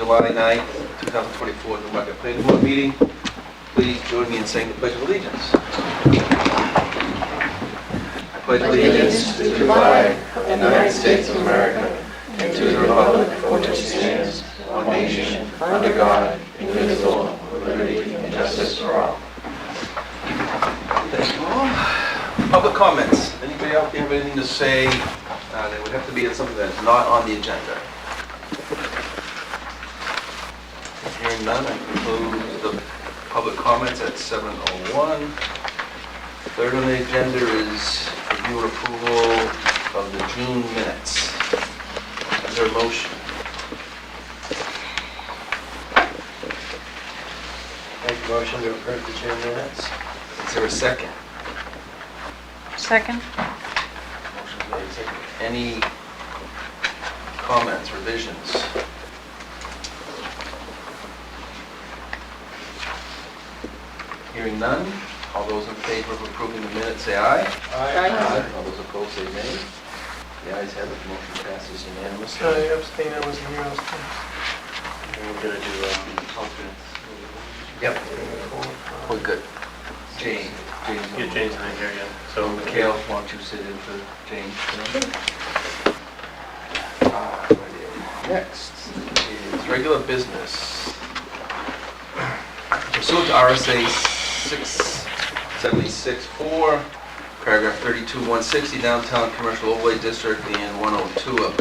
July 9th, 2024 Newmarket Planning Board meeting. Please join me in saying the Pledge of Allegiance. I pledge allegiance to the flag of the United States of America and to the republic for which it stands, one nation, under God, indivisible, with liberty and justice for all. Thank you all. Public comments. Anybody out there have anything to say? It would have to be something that's not on the agenda. Hearing none, I close the public comments at 7:01. Third on the agenda is review and approval of the June minutes. Is there a motion? Make a motion to approve the June minutes. Is there a second? Second. Motion made, second. Any comments, revisions? Hearing none, all those in favor of approving the minutes say aye. Aye. All those opposed say nay. The ayes have it, the motion passes unanimously. I abstain, I wasn't here, I was there. And we're gonna do alternates. Yep, we're good. Jane. Get James in here again. So Mikhail, why don't you sit in for Jane? Next is regular business. Pursuant to RSA 676-4, paragraph 32-160, downtown commercial overlay district, and 102 of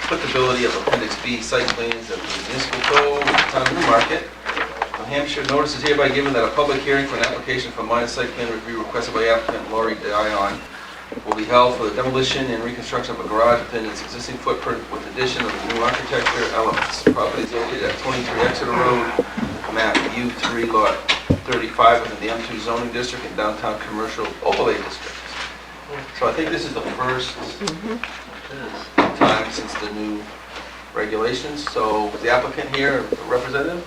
applicability of Appendix B site plans of the municipal code of the town of Newmarket, New Hampshire. Notice is hereby given that a public hearing for an application for minor site plan review requested by applicant Laurie Dion will be held for the demolition and reconstruction of a garage within its existing footprint with addition of new architecture elements. Property is located at 23 Exeter Road, map U3, lot 35, within the M2 zoning district and downtown commercial overlay district. So I think this is the first time since the new regulations. So is the applicant here, a representative?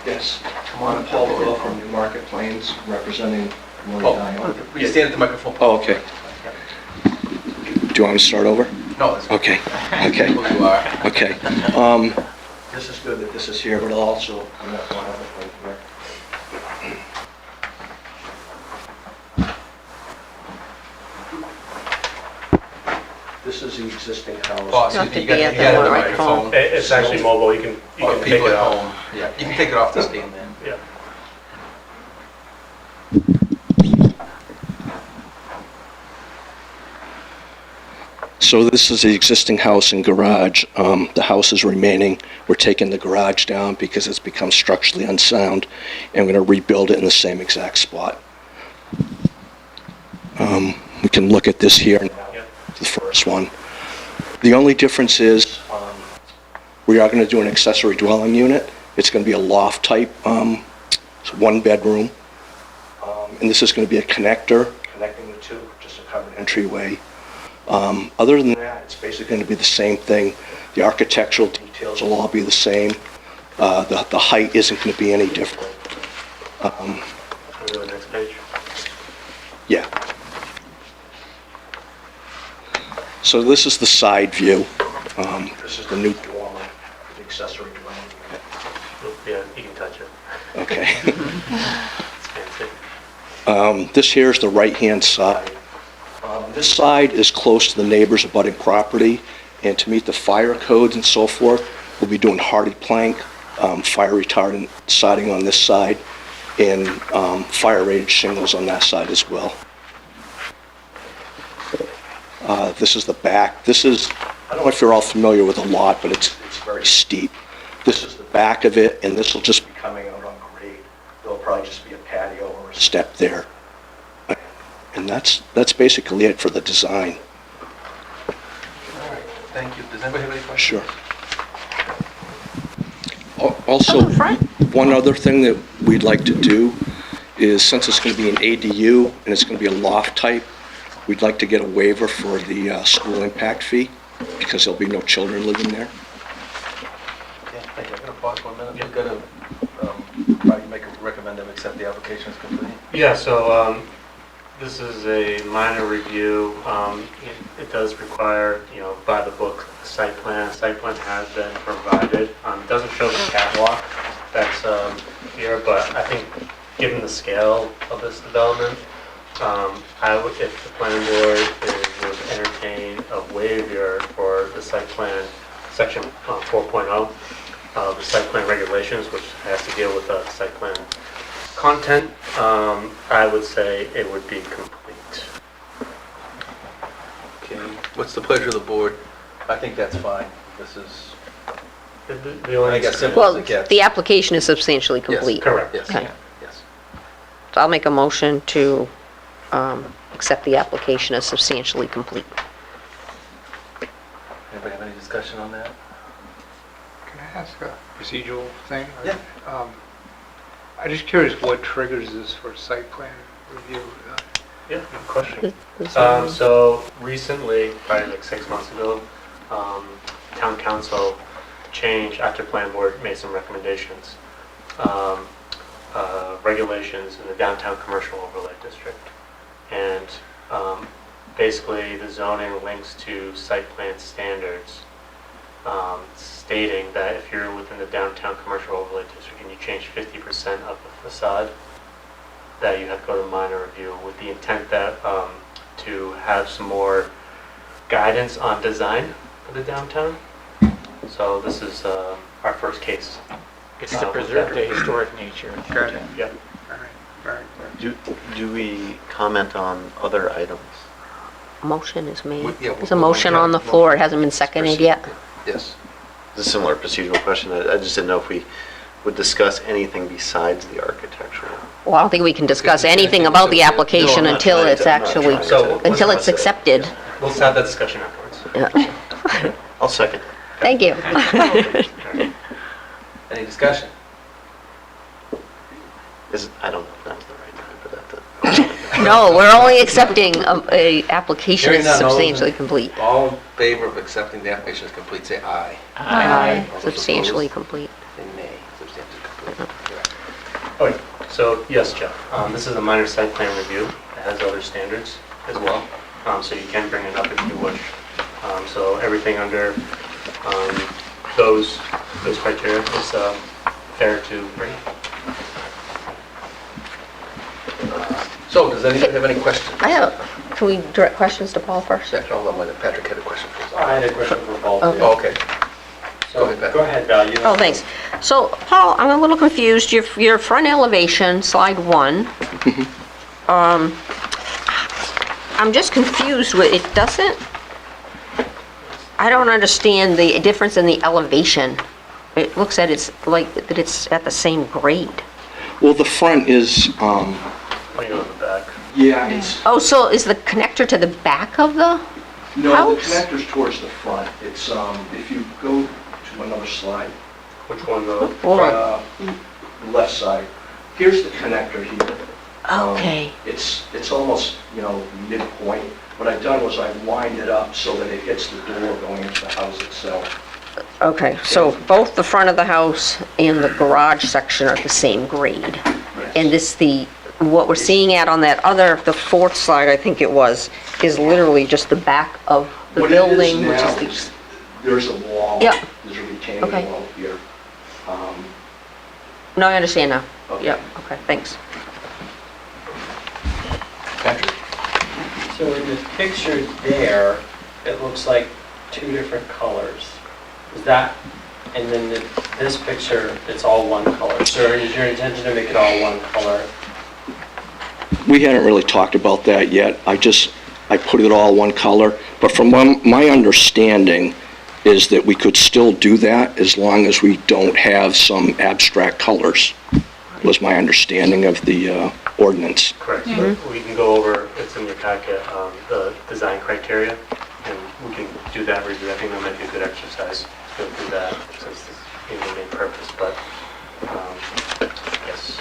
Yes, Come on, Paul Will from Newmarket Plains, representing Lori Oh, Dion. will you stand at the microphone? Oh, okay. Do you want me to start over? No, it's Okay, okay, who you are. okay. This is good that this is here, but also, I'm not one of it right here. This is the existing Oh, house. excuse me, you Not to be got at you the got the microphone. microphone. it's actually mobile. You can Oh, take people it at out. home. Yeah, you can take it off the stand then. Yeah. So this is the existing house and garage. The house is remaining. We're taking the garage down because it's become structurally unsound, and we're going to rebuild it in the same exact spot. We can look at this here, Yeah. the first one. The only difference is we are going to do an accessory dwelling unit. It's going to be a loft type, it's one bedroom. And this is going to be a connector connecting the two, just a covered entryway. Other than that, it's basically going to be the same thing. The architectural details will all be the same. The height isn't going to be any different. Can we go to the next page? Yeah. So this is the side view. This is the new dormer, the accessory dwelling unit. Yeah, you can touch it. Okay. It's fancy. This here is the right-hand side. This side is close to the neighbor's abutting property, and to meet the fire codes and so forth, we'll be doing hardy plank, fire retardant siding on this side, and fire-rated shingles on that side as well. This is the back. This is, I don't know if you're all familiar with the lot, but it's very steep. This is the back of it, and this will just be coming out on grade. There'll probably just be a patio or a step there. And that's basically it for the design. All right, thank you. Does anybody have any questions? Sure. Also, Hello, Frank. one other thing that we'd like to do is, since it's going to be an ADU and it's going to be a loft type, we'd like to get a waiver for the school impact fee, because there'll be no children living there. Okay, thank you. I'm going to pause 1 minute. You're going to probably recommend them accept the application as complete. Yeah, so This is a minor review. It does require, by the book, a site plan. A site plan has been provided. It doesn't show the catwalk that's here, but I think given the scale of this development, I would, if the planning board would entertain a waiver for the site plan, section 4.0, the site plan regulations, which has to deal with the site plan content, I would say it would be complete. Okay, what's the pleasure of the board? I think that's fine. This is, The only I guess, simple Well, as it gets. the application is substantially complete. Correct. Yes, Okay. yes. So I'll make a motion to accept the application as substantially complete. Anybody have any discussion on that? Can I ask a procedural thing? Yeah. I'm just curious what triggers this for site plan review? Yeah, good question. The So recently, probably like 6 months ago, town council changed, after plan board made some recommendations, regulations in the downtown commercial overlay district. And basically the zoning links to site plan standards, stating that if you're within the downtown commercial overlay district and you change 50% of the facade, that you have to go to minor review with the intent that to have some more guidance on design for the downtown. So this is our first case. It's to preserve the historic nature. Got it. Yep. All right, all right. Do we comment on other items? motion is made. Yeah, There's a motion on the floor. It hasn't been seconded yet. Yes. It's a similar procedural question. I just didn't know if we would discuss anything besides the architectural. Well, I don't think we can discuss anything about the application No, I'm not until trying it's to- I'm not actually, trying to- So- until it's accepted. We'll have that discussion afterwards. Yeah. I'll second. Thank you. Any discussion? I don't know if now's the right time for that to. No, we're only accepting a application Hearing that's none, all those substantially in- complete. All in favor of accepting the application as complete, say aye. Aye. All those Substantially opposed? complete. Say nay. Substantially complete. Correct. Okay, so yes, Jeff, this is a minor site plan review. It has other standards as well, so you can bring it up if you wish. So everything under those criteria is fair to bring. So, does anybody have any questions? Can we direct questions to Paul first? Hold on, wait, Patrick had a question first. I had a question for Paul. Okay. too. Oh, okay. So, Go ahead, Pat. Go ahead, Val. You Oh, thanks. So, Paul, I'm a little confused. Your front elevation, slide 1, I'm just confused with, it doesn't, I don't understand the difference in the elevation. It looks at it's like, that it's at the same grade. Well, the front is, When you go to the back. yeah, it's, Oh, so is the connector to the back of the no, the house? connector's towards the front. It's, if you go to another slide, Which one though? Or- left side, here's the connector here. Okay. It's almost, midpoint. What I've done was I've lined it up so that it hits the door going into the house itself. Okay, so both the front of the house and the garage section are the same grade. And what we're seeing at on that other, the fourth slide, I think it was, is literally just the back of the What it is building, which now is the... is there's a wall. Yep. There's a retaining Okay. wall here. No, I understand now. Okay. Yep, okay, thanks. Patrick? So in the picture there, it looks like two different colors. Is that, and then this picture, it's all one color. So is your intention to make it all one color? We hadn't really talked about that yet. I put it all one color, but from my understanding is that we could still do that as long as we don't have some abstract colors, was my understanding of the ordinance. Correct. So we can go over, it's in your packet, the design criteria, and we can do that review. I think that might be a good exercise to go through that, since it's in the main purpose, but, yes.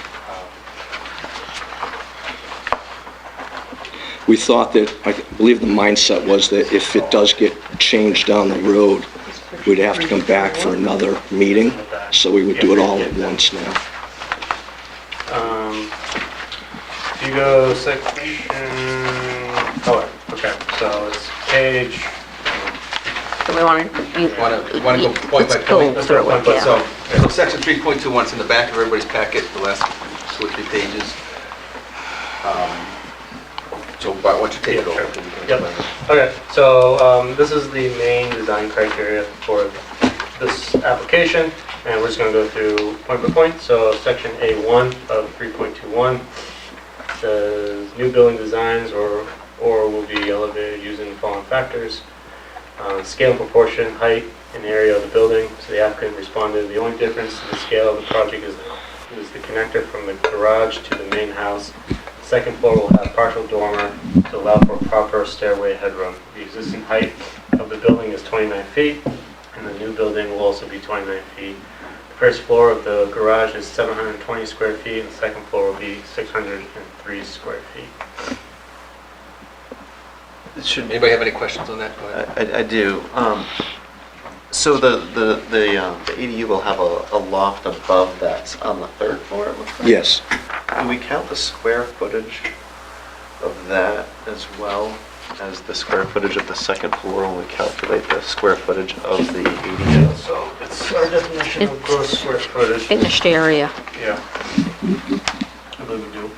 We thought that, I believe the mindset was that if it does get changed down the road, we'd have to come back for another meeting, so we would do it all at once now. Do you go section color. Okay, so it's page. Do we want to? Want to go point by Let's go point? Let's go through point it, by yeah. So section 3.21 is in the back of everybody's packet, the last 2 or 3 pages. So Bart, why don't you take it over? Yep. Okay, so this is the main design criteria for this application, and we're just going to go through point by point. So section A1 of 3.21 says new building designs or will be elevated using the following factors. Scale and proportion, height, and area of the building. So the applicant responded, the only difference in the scale of the project is the connector from the garage to the main house. The second floor will have partial dormer to allow for proper stairway headroom. The existing height of the building is 29 feet, and the new building will also be 29 feet. The first floor of the garage is 720 square feet, and the second floor will be 603 square feet. Should, Anybody have any questions on that? Go ahead. I do. So the ADU will have a loft above that's on the 3rd floor, it looks like? Yes. Do we count the square footage of that as well as the square footage of the 2nd floor when we calculate the square footage of the ADU? So it's our definition of gross square footage. Finished area. Yeah. I believe we do.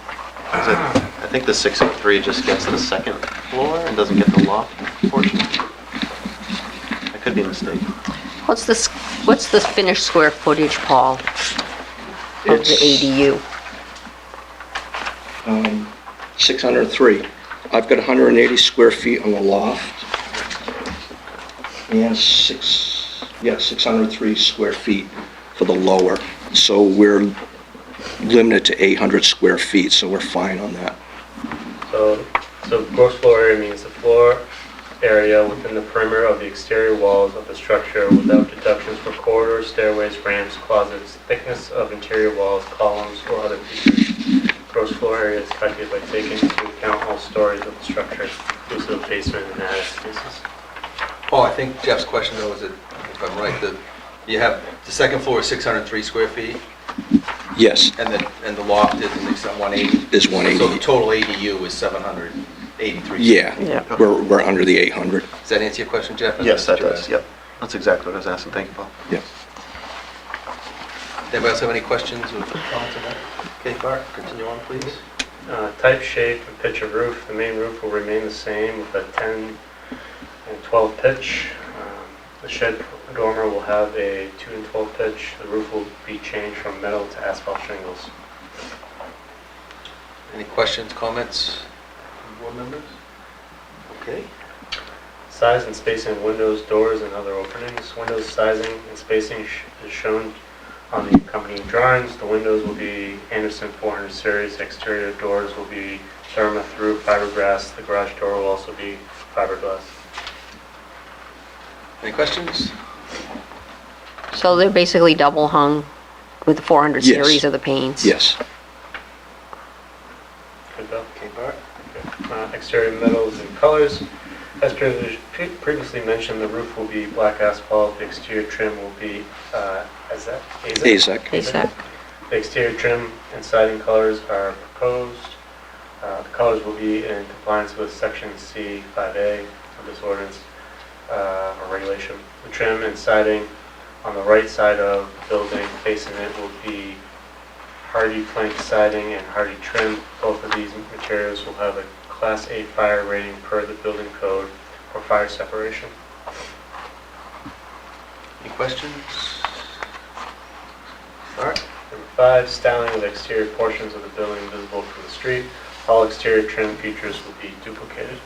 I think the 603 just gets the 2nd floor and doesn't get the loft portion. I could be mistaken. What's the finished square footage, Paul, of the ADU? 603. I've got 180 square feet on the loft. And 603 square feet for the lower. So we're limited to 800 square feet, so we're fine on that. So gross floor area means the floor area within the perimeter of the exterior walls of the structure without deductions for corridors, stairways, ramps, closets, thickness of interior walls, columns, or other features. Gross floor area is calculated by taking into account all stories of the structure, inclusive of basement and attic spaces. Paul, I think Jeff's question though is that, if I'm right, you have, the 2nd floor is 603 square feet, Yes, and the loft is 180. is 180. So the total ADU is 783. Yeah, Yeah. we're under the 800. Does that answer your question, Jeff? Yes, that That's what you're does. asking. Yep. That's exactly what I was asking. Thank you, Paul. Yeah. Anybody else have any questions or comments on that? Okay, Bart, continue on, please. Type, shape, and pitch of roof. The main roof will remain the same with a 10 and 12 pitch. The shed dormer will have a 2 and 12 pitch. The roof will be changed from metal to asphalt shingles. Any questions, comments from board members? Okay. Size and spacing of windows, doors, and other openings. Windows sizing and spacing is shown on the accompanying drawings. The windows will be Anderson 400 series. Exterior doors will be Therma through fiberglass. The garage door will also be fiberglass. Any questions? So they're basically double hung with the 400 Yes. series of the panes? Yes. Good, Bill? Okay, Bart. Exterior metals and colors. As previously mentioned, the roof will be black asphalt. The exterior trim will be, AZEK? AZEK. AZEK. The exterior trim and siding colors are proposed. The colors will be in compliance with section C5A of this ordinance or regulation. The trim and siding on the right side of the building facing it will be hardy plank siding and hardy trim. Both of these materials will have a Class A fire rating per the building code for fire separation. Any questions? Bart? Number 5, styling of exterior portions of the building visible from the street. All exterior trim features will be duplicated.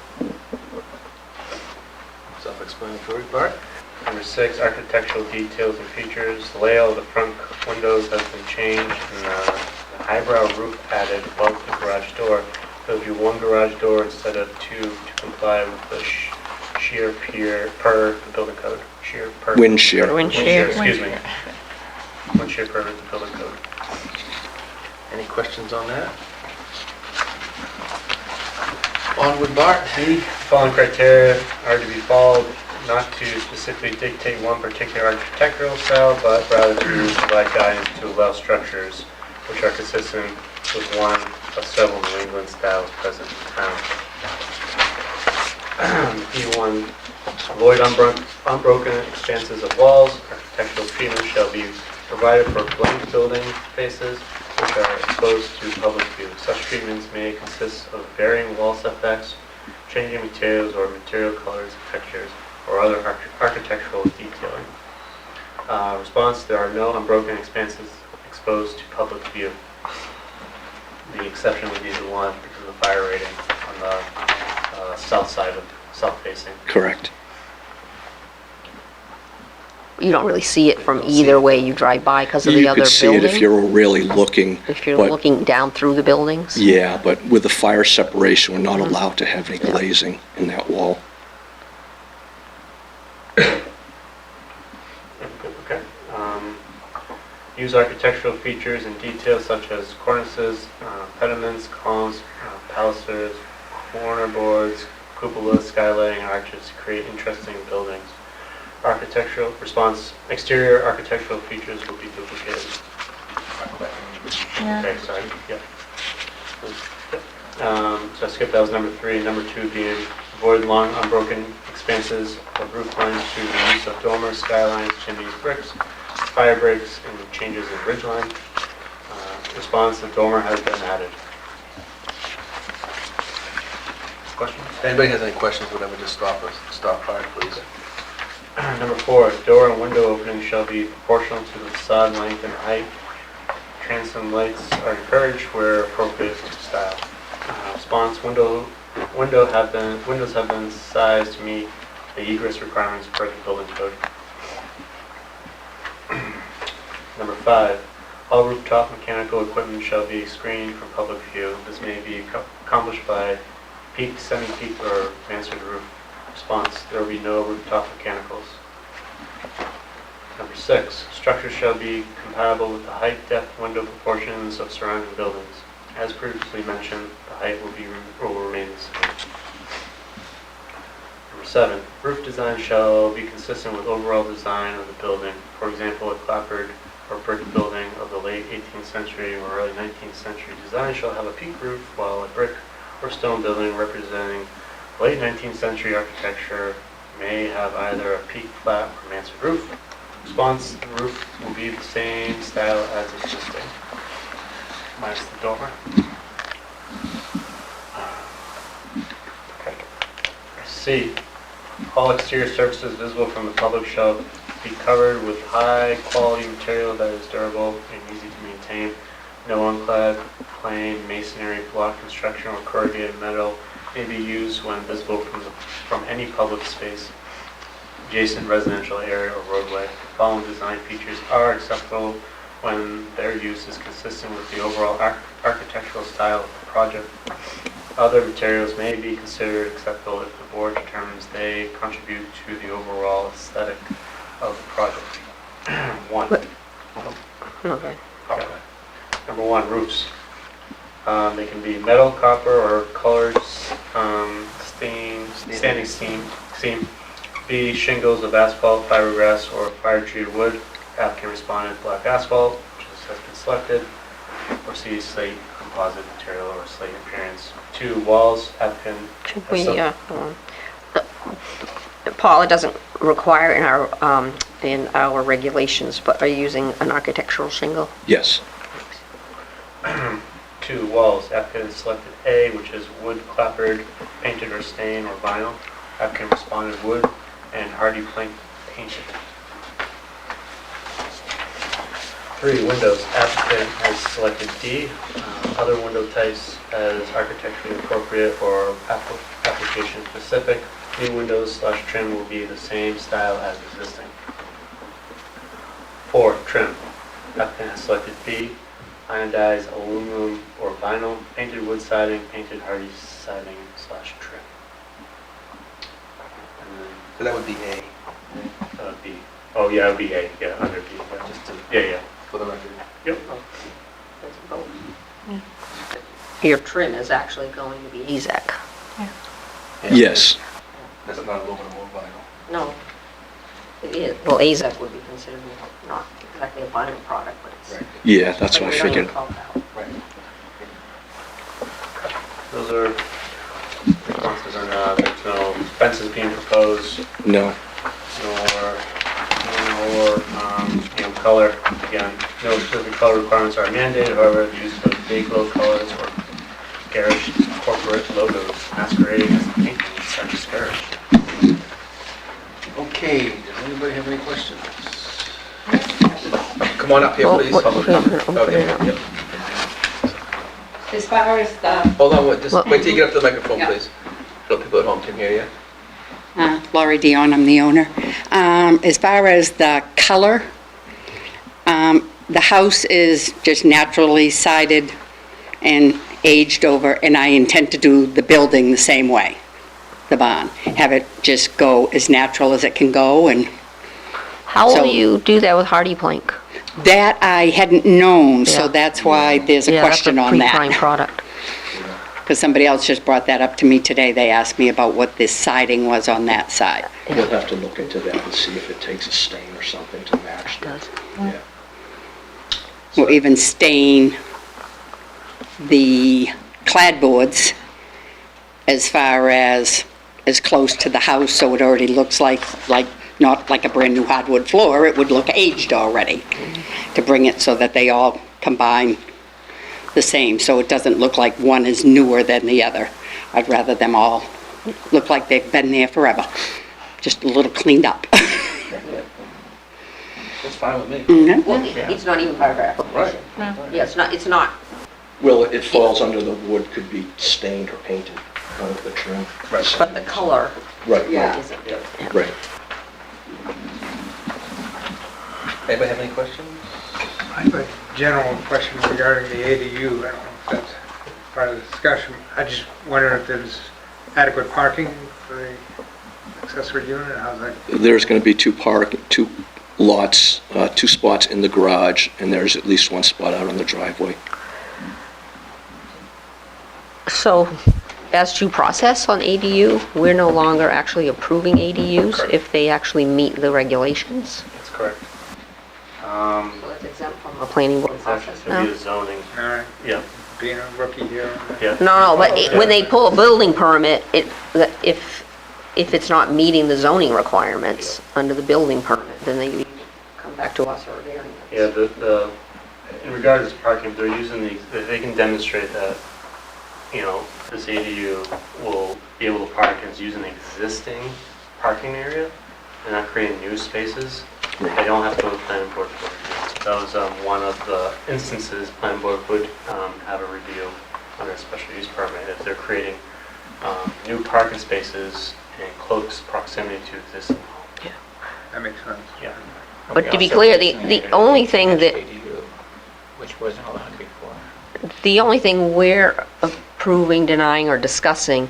Self-explanatory. Bart? Number 6, architectural details and features. The layout of the front windows has been changed and the eyebrow roof added above the garage door. There'll be one garage door instead of 2 to comply with the shear pier per the building code. Shear per. Wind shear. Wind shear. Excuse me. Wind shear per the building code. Any questions on that? Onward, Bart. The following criteria are to be followed, not to specifically dictate one particular architectural style, but rather to provide guidance to allow structures which are consistent with one of several New England styles present in town. E1, avoid unbroken expanses of walls. Architectural treatment shall be provided for blank building faces which are exposed to public view. Such treatments may consist of varying wall setbacks, changing materials or material colors, textures, or other architectural detailing. Response, there are no unbroken expanses exposed to public view. The exception would be the one because of the fire rating on the south side of south-facing. Correct. You don't really see it from either way you drive by because of the other You could see it building? if you're really looking. If you're but- looking down through the buildings? Yeah, but with the fire separation, we're not allowed to have any glazing in that wall. Okay. Use architectural features and details such as cornices, pediments, columns, pilasters, corner boards, cupolas, skylighting, and arches to create interesting buildings. Architectural response, exterior architectural features will be duplicated. Okay, sorry, yeah. So I skipped, that was number 3. Number 2 being avoid long unbroken expanses of roof lines through the use of dormers, skylines, chimneys, bricks, fire breaks, and changes in ridge line. Response, the dormer has been added. Questions? If anybody has any questions, whatever, just stop by, please. Number 4, door and window openings shall be proportional to the facade length and height. Transom lights are encouraged where appropriate to style. Response, windows have been sized to meet the egress requirements per the building code. Number 5, all rooftop mechanical equipment shall be screened from public view. This may be accomplished by peaked, semi-peaked, or mansard roof. Response, there will be no rooftop mechanicals. Number 6, structures shall be compatible with the height, depth, window proportions of surrounding buildings. As previously mentioned, the height will remain the same. Number 7, roof design shall be consistent with overall design of the building. For example, a clapboard or brick building of the late 18th century or early 19th century design shall have a peaked roof, while a brick or stone building representing late 19th century architecture may have either a peaked, flat, or mansard roof. Response, the roof will be the same style as existing, minus the dormer. C, all exterior surfaces visible from the public shall be covered with high-quality material that is durable and easy to maintain. No unclad, plain, masonry, block construction, or corrugated metal may be used when visible from any public space, adjacent residential area, or roadway. The following design features are acceptable when their use is consistent with the overall architectural style of the project. Other materials may be considered acceptable if the board determines they contribute to the overall aesthetic of the project. 1. Okay. Okay. Number 1, roofs. They can be metal, copper, or colored standing seam. B, shingles of asphalt, fiberglass, or fire-treated wood. Applicant responded black asphalt, which has been selected. Or C, slate composite material or slate appearance. 2, walls. Applicant. Should we, Paul, it doesn't require in our regulations, but are you using an architectural shingle? Yes. 2, walls. Applicant selected A, which is wood clapboard, painted or stained, or vinyl. Applicant responded wood and hardy plank painted. 3, windows. Applicant has selected D, other window types as architecturally appropriate or application specific. New windows / trim will be the same style as existing. 4, trim. Applicant has selected B, anodized aluminum or vinyl, painted wood siding, painted hardy siding / trim. And So that would be A, then B. Oh yeah, it would be A. Yeah, under B. Yeah, just to, yeah. for the record. Yep. Your trim is actually going to be AZEK. Yes. That's not aluminum or vinyl. No. It is, well, AZEK would be considered not exactly a vinyl product, but it's. Right. Yeah, that's but what I we don't even figured. call it out. Right. those are, once there's no fences being proposed, No. color, again, no specific color requirements are mandated, however, the use of big low colors or garish corporate logos masquerading as paint are discouraged. Okay, does anybody have any questions? Come on up here, please. Public comment. Okay, yep. As far as the, Hold on, just wait till you get up to the microphone, Yeah. please. So people at home can hear you. Laurie Dion, I'm the owner. As far as the color, the house is just naturally sided and aged over, and I intend to do the building the same way, the barn. Have it just go as natural as it can go, and How will So- you do that with hardy plank? that I hadn't known, so Yeah. that's why there's a Yeah, that's question on pre-prime that. product. Because somebody else just brought that up to me today. They asked me about what this siding was on that side. We'll have to look into that and see if it takes a stain or something to match It does. Yeah. Or even stain the clapboards as far as close to the house, so it already looks like, not like a brand-new hardwood floor, it would look aged already, to bring it so that they all combine the same, so it doesn't look like one is newer than the other. I'd rather them all look like they've been there forever, just a little cleaned up. That's fine with me. Mhm. Well, it's not even part of our application. Yeah, it's not. Well, it falls under the wood, could be stained or painted, the trim. Right. But the color Right, Yeah. right, isn't. right. Anybody have any questions? I have a general question regarding the ADU. I don't know if that's part of the discussion. I just wonder if there's adequate parking for the accessory unit, how's that? There's going to be two lots, 2 spots in the garage, and there's at least 1 spot out on the driveway. So, as to process on ADU, we're no longer actually approving ADUs Correct. if they actually meet the regulations. That's correct. So it's exempt from a planning board It's actually process going to now? be the zoning, All right, yeah, being a rookie here. yeah. No, but when they pull a building permit, if it's not meeting the zoning requirements under the building permit, then they come back to us or a variance. Yeah, in regards to parking, they're using they can demonstrate that, this ADU will be able to park and is using an existing parking area and not creating new spaces. They don't have to go to the planning board for review. That was one of the instances planning board would have a review under a special use permit if they're creating new parking spaces in close proximity to existing homes. That makes sense. Yeah. But to be clear, the only thing that, Which wasn't allowed before. the only thing we're approving, denying, or discussing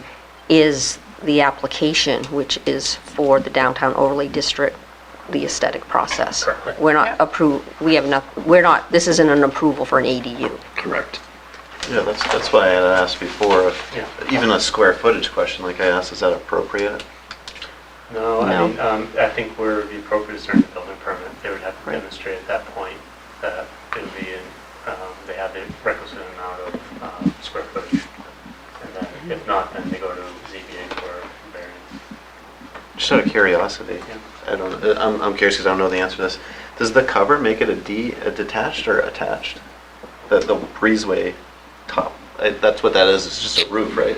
is the application, which is for the downtown overlay district, the aesthetic process. Correct. We're not this isn't an approval for an ADU. Correct. Yeah, that's why I had asked before, Yeah. even a square footage question like I asked, is that appropriate? No, No. I mean, I think where it would be appropriate to start the building permit, they would have to Right. demonstrate at that point that it would be they have the requisite amount of square footage. And then, if not, then they go to ZBA for variance. Just out of curiosity, Yeah. I'm curious because I don't know the answer to this. Does the cover make it a detached or attached? The breezeway top, that's what that is, it's just a roof, right?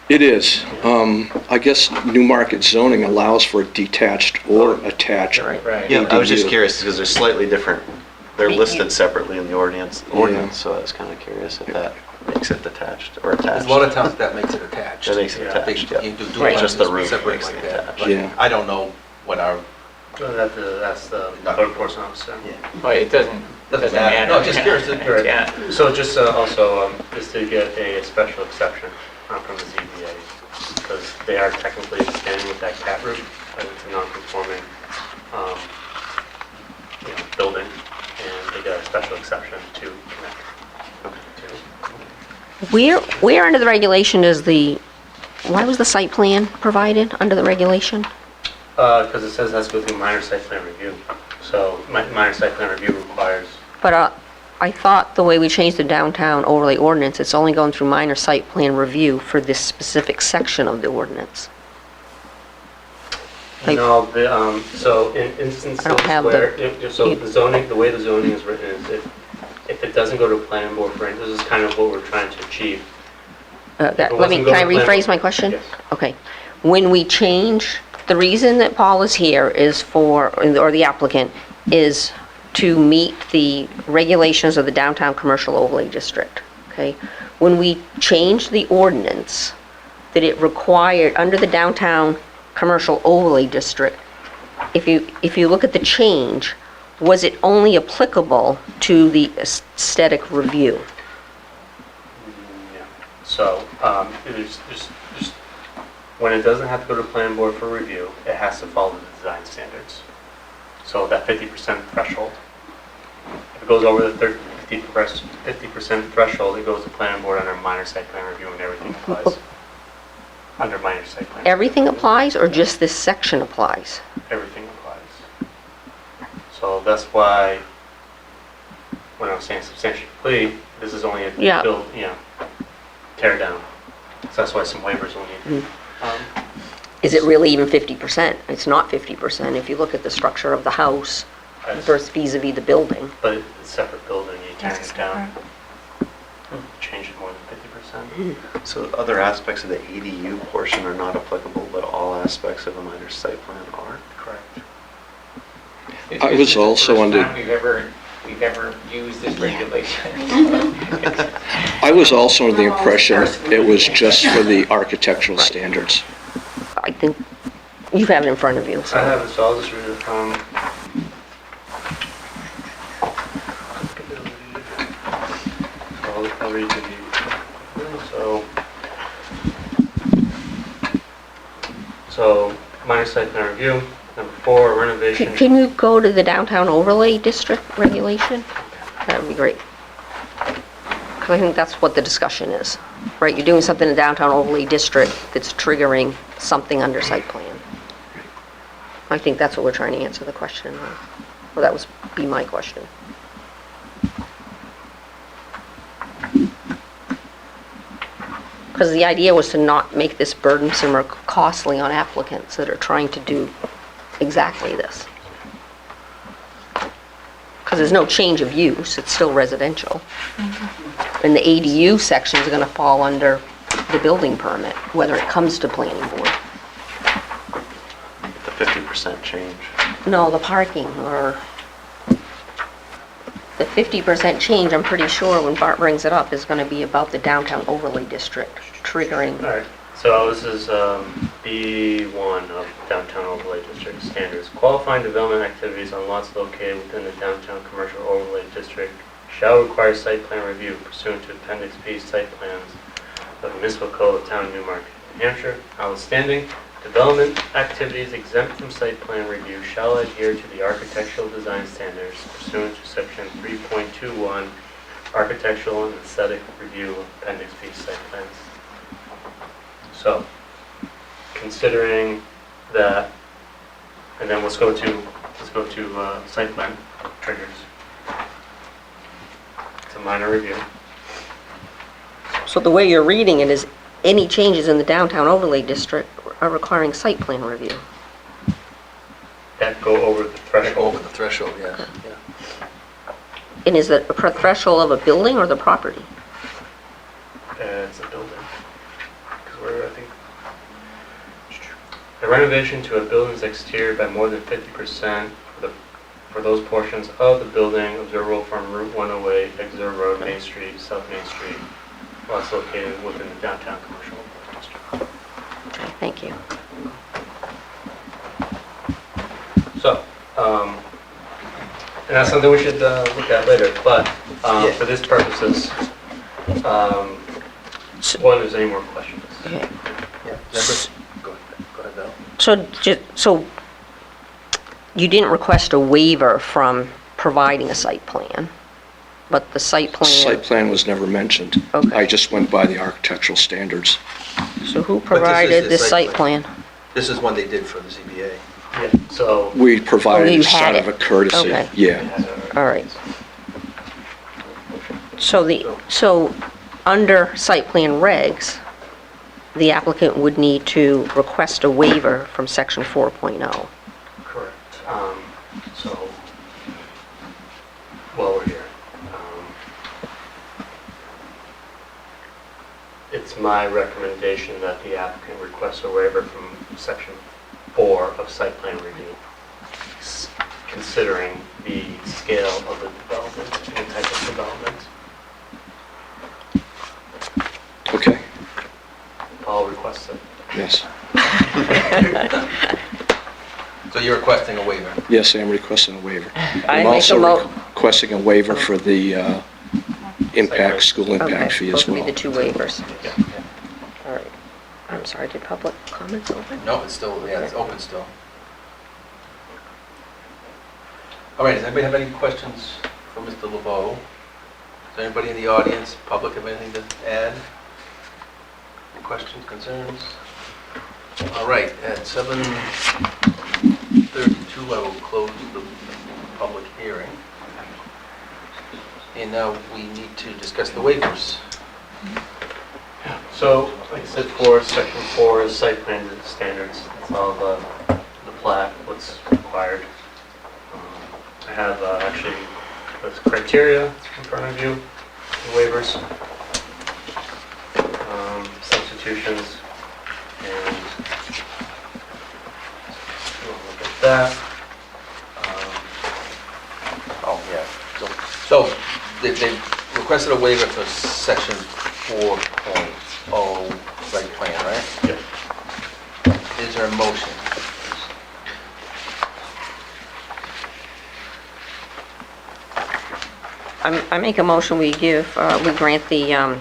It is. I guess Newmarket zoning allows for detached or attached. Right. Yeah, I was just ADU. curious because they're slightly different. They're listed separately in the ordinance, Yeah. so I was kind of curious if that makes it detached or There's attached. a lot of towns that makes it attached. That makes it Yeah. They- attached, yeah. You do Right. want Just the to roof separate makes like it that. attached. but Yeah. I don't know what our, So that's the code enforcement officer. But it doesn't matter. No, just curious. Right. Yeah. So just also, just to get a special exception from the ZBA, because they are technically standing with that cat roof, but it's a non-conforming building, and they got a special exception to connect to. Where under the regulation is why was the site plan provided under the regulation? Because it says that's go through minor site plan review. So minor site plan review requires, But I thought the way we changed the downtown overlay ordinance, it's only going through minor site plan review for this specific section of the ordinance. Like- No, so in instances I don't have where, the- so the zoning, the way the zoning is written is if it doesn't go to planning board for, this is kind of what we're trying to achieve. Can I wasn't going to rephrase plan- my question? Yes. Okay. When we change, the reason that Paul is here is for, or the applicant, is to meet the regulations of the downtown commercial overlay district, okay? When we changed the ordinance, that it required, under the downtown commercial overlay district, if you look at the change, was it only applicable to the aesthetic review? Yeah. So, it is just, when it doesn't have to go to planning board for review, it has to follow the design standards. So that 50% threshold, if it goes over the 50% threshold, it goes to planning board under minor site plan review and everything applies. Under minor site plan. Everything applies, or just this section applies? Everything applies. So that's why, when I'm saying substantially complete, this is only a Yeah. build, tear down. So that's why some waivers will need. Is it really even 50%? It's not 50% if you look at the structure of the house versus vis-à-vis the building. But it's a separate building, you tear it down, change it more than 50%. So other aspects of the ADU portion are not applicable, but all aspects of a minor site plan are? Correct. I was also under- We've ever used this regulation. I was also under the impression it was just for the architectural standards. I think you have it in front of you, I so. have it, so I'll just read it from. I'll read to you. So, minor site plan review, number 4, renovation. Can you go to the downtown overlay district regulation? That would be great. Because I think that's what the discussion is, right? You're doing something in the downtown overlay district that's triggering something under site plan. I think that's what we're trying to answer the question on. Well, that was, be my question. Because the idea was to not make this burdensome or costly on applicants that are trying to do exactly this. Because there's no change of use, it's still residential. And the ADU section is going to fall under the building permit, whether it comes to planning board. The 50% change. No, the parking, or the 50% change, I'm pretty sure when Bart brings it up, is going to be about the downtown overlay district triggering. All right, so this is B1 of downtown overlay district standards. Qualifying development activities on lots located within the downtown commercial overlay district shall require site plan review pursuant to Appendix B site plans of the municipal code of town of Newmarket, New Hampshire. Notwithstanding, development activities exempt from site plan review shall adhere to the architectural design standards pursuant to section 3.21 architectural and aesthetic review of Appendix B site plans. So, considering that, and then let's go to site plan triggers. It's a minor review. So the way you're reading it is any changes in the downtown overlay district are requiring site plan review. That go over the threshold. Over the threshold, yeah. And is it a threshold of a building or the property? It's a building. Because we're, I think, a renovation to a building's exterior by more than 50% for those portions of the building observable from Route 108, Exeter Road, Main Street, South Main Street, lots located within the downtown commercial district. Okay, thank you. So, and that's something we should look at later, but for these purposes, one, if there's any more questions? Okay. Yeah, members, go ahead, Val. So you didn't request a waiver from providing a site plan, but the site plan. Site plan was never mentioned. Okay. I just went by the architectural standards. So who But this is provided the the site site plan. plan? This is one they did for the ZBA. Yeah, so. We provided you it had out of it. a courtesy. Okay. Yeah. All right. So under site plan regs, the applicant would need to request a waiver from section 4.0. Correct. So, while we're here, it's my recommendation that the applicant request a waiver from section 4 of site plan review, considering the scale of the development and type of development. Okay, I'll request it. yes. So you're requesting a waiver? Yes, I am requesting a waiver. I I'm make a also mo- requesting a waiver for the impact, school impact Okay, fee those as would be well. the two waivers. Yeah. All right. I'm sorry, did public comments open? No, it's still, yeah, it's open still. All right, does anybody have any questions for Mr. LeBeau? Does anybody in the audience, public, have anything to add? Any questions, concerns? All right, at 7:32, I will close the public hearing. And now we need to discuss the waivers. So, like I said, for section 4 is site plan standards. That's all the plat, what's required. I have actually the criteria in front of you, the waivers, substitutions, and we'll look at that. Oh, yeah. So they requested a waiver for section 4.0 site plan, right? Yeah. Is there a motion? I make a motion, we grant the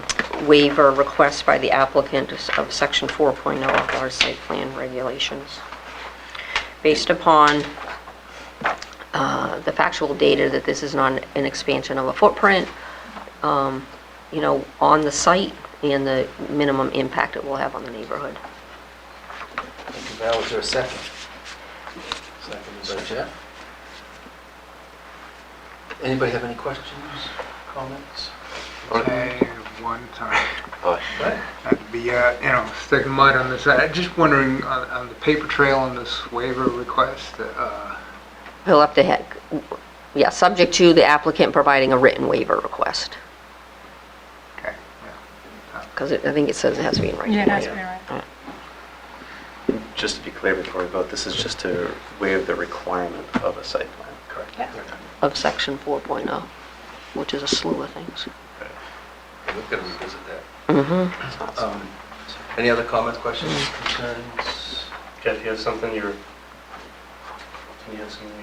waiver request by the applicant of section 4.0 of our site plan regulations. Based upon the factual data that this is not an expansion of a footprint, on the site and the minimum impact it will have on the neighborhood. Thank you, Val. Is there a second? Second by Jeff. Anybody have any questions, comments? I have one time. Oh, That'd be, sticking mud on the side. Just wondering on the paper trail on this waiver request, He'll have to, subject to the applicant providing a written waiver request, okay, yeah. because I think it says it has to be in writing. Yeah, it has to be right. just to be clear before we vote, this is just to waive the requirement of a site plan. Correct. Yeah. Of section 4.0, which is a slew of things. We're going to revisit that. Mm-hmm. It's not signed. Any other comments, questions, concerns? Jeff, you have something you have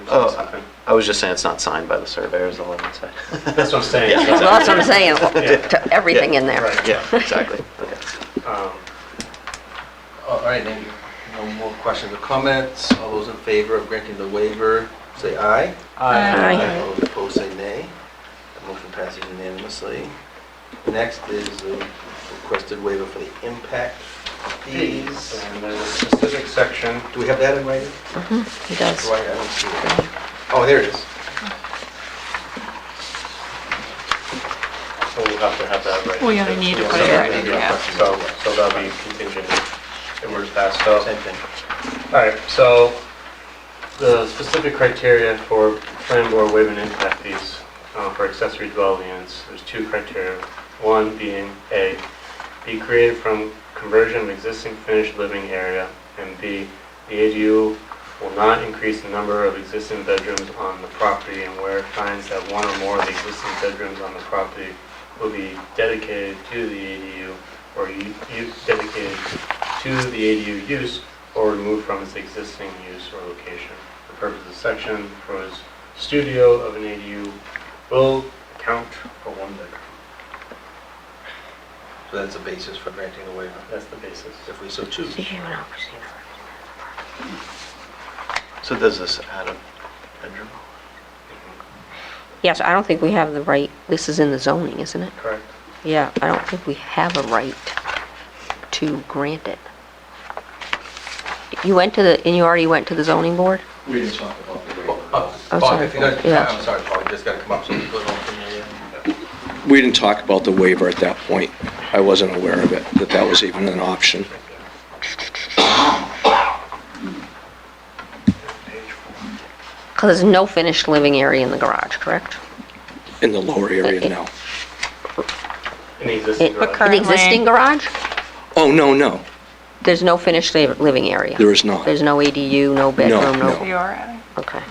Oh. something? I was just saying it's not signed by the surveyors, all I would say. That's what I'm saying. Yeah. Well, that's what I'm saying, to everything in there. Right. Yeah, exactly. Okay. All right, no more questions or comments. All those in favor of granting the waiver, say aye. Aye. All those opposed, say nay. The motion passes unanimously. Next is a requested waiver for the impact fees. And there's a specific section. Do we have that in writing? He does. Do I don't see it. Oh, there it is. So we'll have to have that right. We only need to put it Yeah. right in, yeah. So that'll be contingent if we're to pass, so. Same thing. All right, so the specific criteria for planning board waiving impact fees for accessory dwelling units, there's two criteria. One being A, be created from conversion of existing finished living area, and B, the ADU will not increase the number of existing bedrooms on the property, and where it finds that one or more of the existing bedrooms on the property will be dedicated to the ADU or dedicated to the ADU use or removed from its existing use or location. The purpose of the section for studio of an ADU will account for one bedroom. So that's the basis for granting the waiver, That's the basis. if we so choose. So does this add a bedroom? Yes, I don't think we have the right, this is in the zoning, isn't it? Correct. Yeah, I don't think we have a right to grant it. You already went to the zoning board? We didn't talk about the waiver. I'm Paul, sorry. if you're gonna, Yeah. I'm sorry, Paul, you just gotta come up so we go on from there. We didn't talk about the waiver at that point. I wasn't aware of it, that that was even an option. Because there's no finished living area in the garage, correct? In the lower area, no. In the existing In garage. the existing garage? Oh, no, no, There's no finished living area? there is not. There's no ADU, no bedroom, no. You are adding? Okay.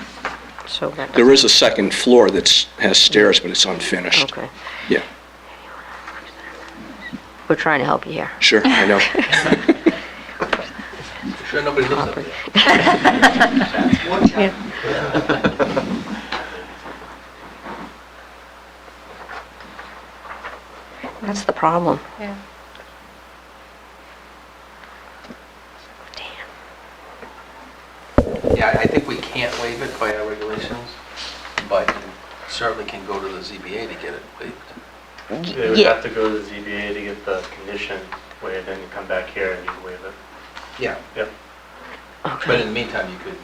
So that There is a second floor that has stairs, but it's unfinished. Okay. Yeah, We're trying to help you here. sure, I know. Sure nobody lives up there. That's the problem. Yeah. Damn. Yeah, I think we can't waive it by our regulations, but you certainly can go to the ZBA to get it waived. They would Yeah, have to go to the ZBA to get the condition waived, then you come back here and you waive it. Yeah. Yep. But okay. in the meantime, you could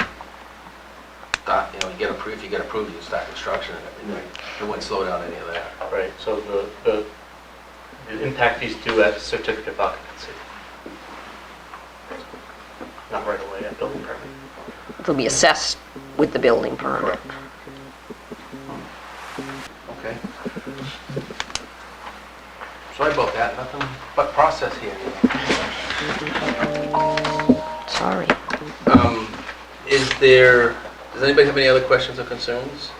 start, you know, you get approved, if you get approved, you can start construction and everything. It wouldn't slow down any of that. Right, so the impact fees due at certificate of occupancy. Not right away at building permit. They'll be assessed with the building permit. Okay. Sorry about that, nothing but process here. Sorry. Does anybody have any other questions or concerns?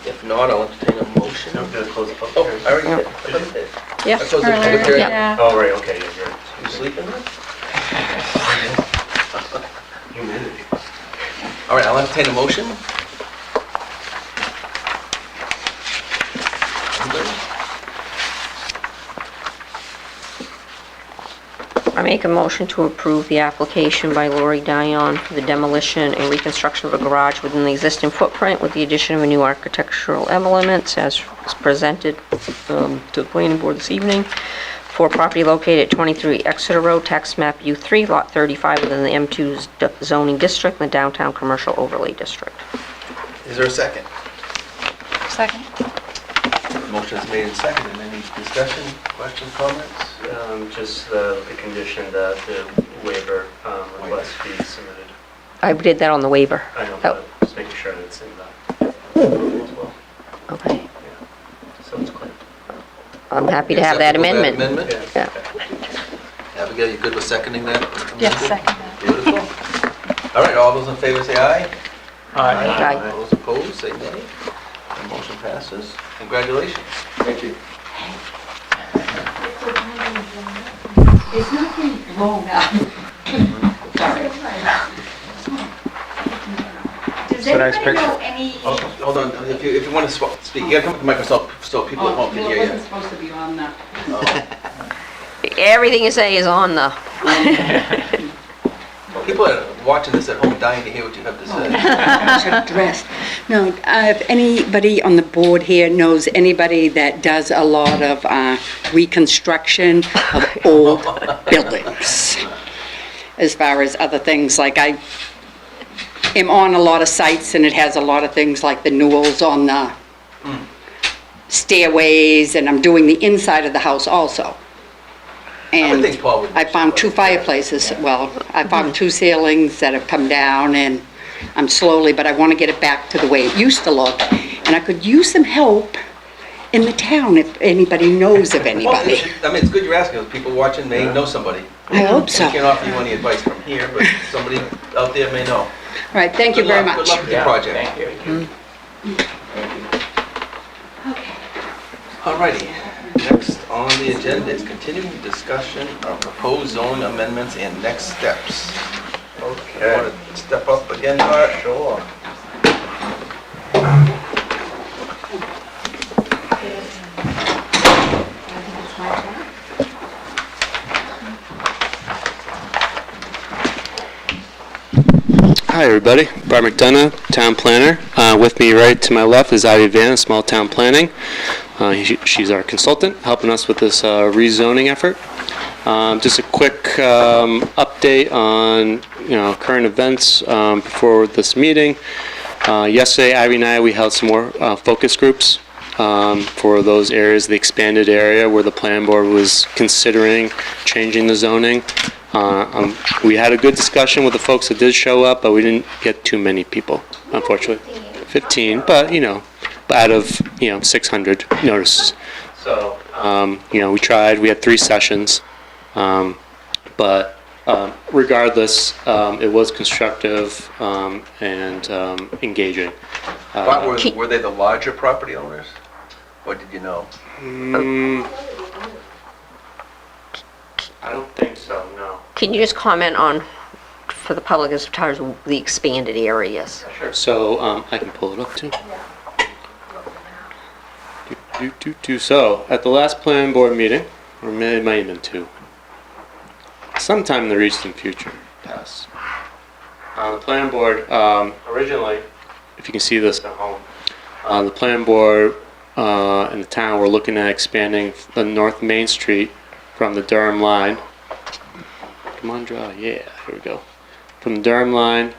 If not, I'll entertain a motion. No, we're gonna close the public Oh, hearing. I already Yeah. did. I thought I did. Yeah. I closed the public Earlier, hearing. yeah. Oh, right, okay, yeah, you're right. You sleeping then? Humidity. All right, I'll entertain a motion. Anybody? I make a motion to approve the application by Lori Dion for the demolition and reconstruction of a garage within the existing footprint with the addition of a new architectural elements as presented to the planning board this evening for property located at 23 Exeter Road, tax map U3, lot 35 within the M2 zoning district in the downtown commercial overlay district. Is there a second? Second? Motion is made and seconded. Any discussion, questions, comments? Just the condition that the waiver request be submitted. I did that on the waiver. I know, Oh, but just making sure that it's in the as well. okay. Yeah. So it's clear. I'm happy to have that Acceptable, amendment. Yeah. Yeah. Abigail, you good with seconding that? Yes, second that. Beautiful. All right, all those in favor say aye. Aye. All those opposed, say nay. The motion passes. Congratulations. Thank you. It's not getting long now. Sorry. It's a nice picture. Oh, hold on, if you want to speak, you gotta come up to the microphone so people at home can hear you. supposed to be on the... Everything you say is on the, People are watching this at home dying to hear what you have to say. Should have dressed. No, if anybody on the board here knows anybody that does a lot of reconstruction of old buildings, as far as other things, like I am on a lot of sites and it has a lot of things like the newels on the stairways, and I'm doing the inside of the house also. I would think And Paul would. I found 2 fireplaces, well, I found 2 ceilings that have come down, and I'm slowly, but I want to get it back to the way it used to look. And I could use some help in the town if anybody knows of Well, anybody. I mean, it's good you're asking, people watching may know somebody. I hope so. We can't offer you any advice from here, but somebody out there may know. All right, thank you Good very luck. much. Good luck with your project. Thank you. All righty, next on the agenda is continuing discussion of proposed zoning amendments and next steps. Okay. Want to step up again, Art? Sure. Hi, everybody. Bart McDonough, Town Planner. With me right to my left is Ivy Van, Small Town Planning. She's our consultant, helping us with this rezoning effort. Just a quick update on, current events before this meeting. Yesterday, Ivy and I, we held some more focus groups for those areas, the expanded area where the plan board was considering changing the zoning. We had a good discussion with the folks that did show up, but we didn't get too many people, unfortunately. 15, but, out of, 600 notices. So, we tried, we had 3 sessions, but regardless, it was constructive and engaging. But were they the larger property owners? Or did you know? I don't think so, no. Can you just comment on, for the public, as far as the expanded areas? Sure. So, I can pull it up too. So, at the last planning board meeting, or it might have been 2, sometime in the recent future, past. The planning board, originally, if you can see this at home, the planning board and the town were looking at expanding the North Main Street from the Durham line. Come on, draw. Yeah, here we go. From the Durham line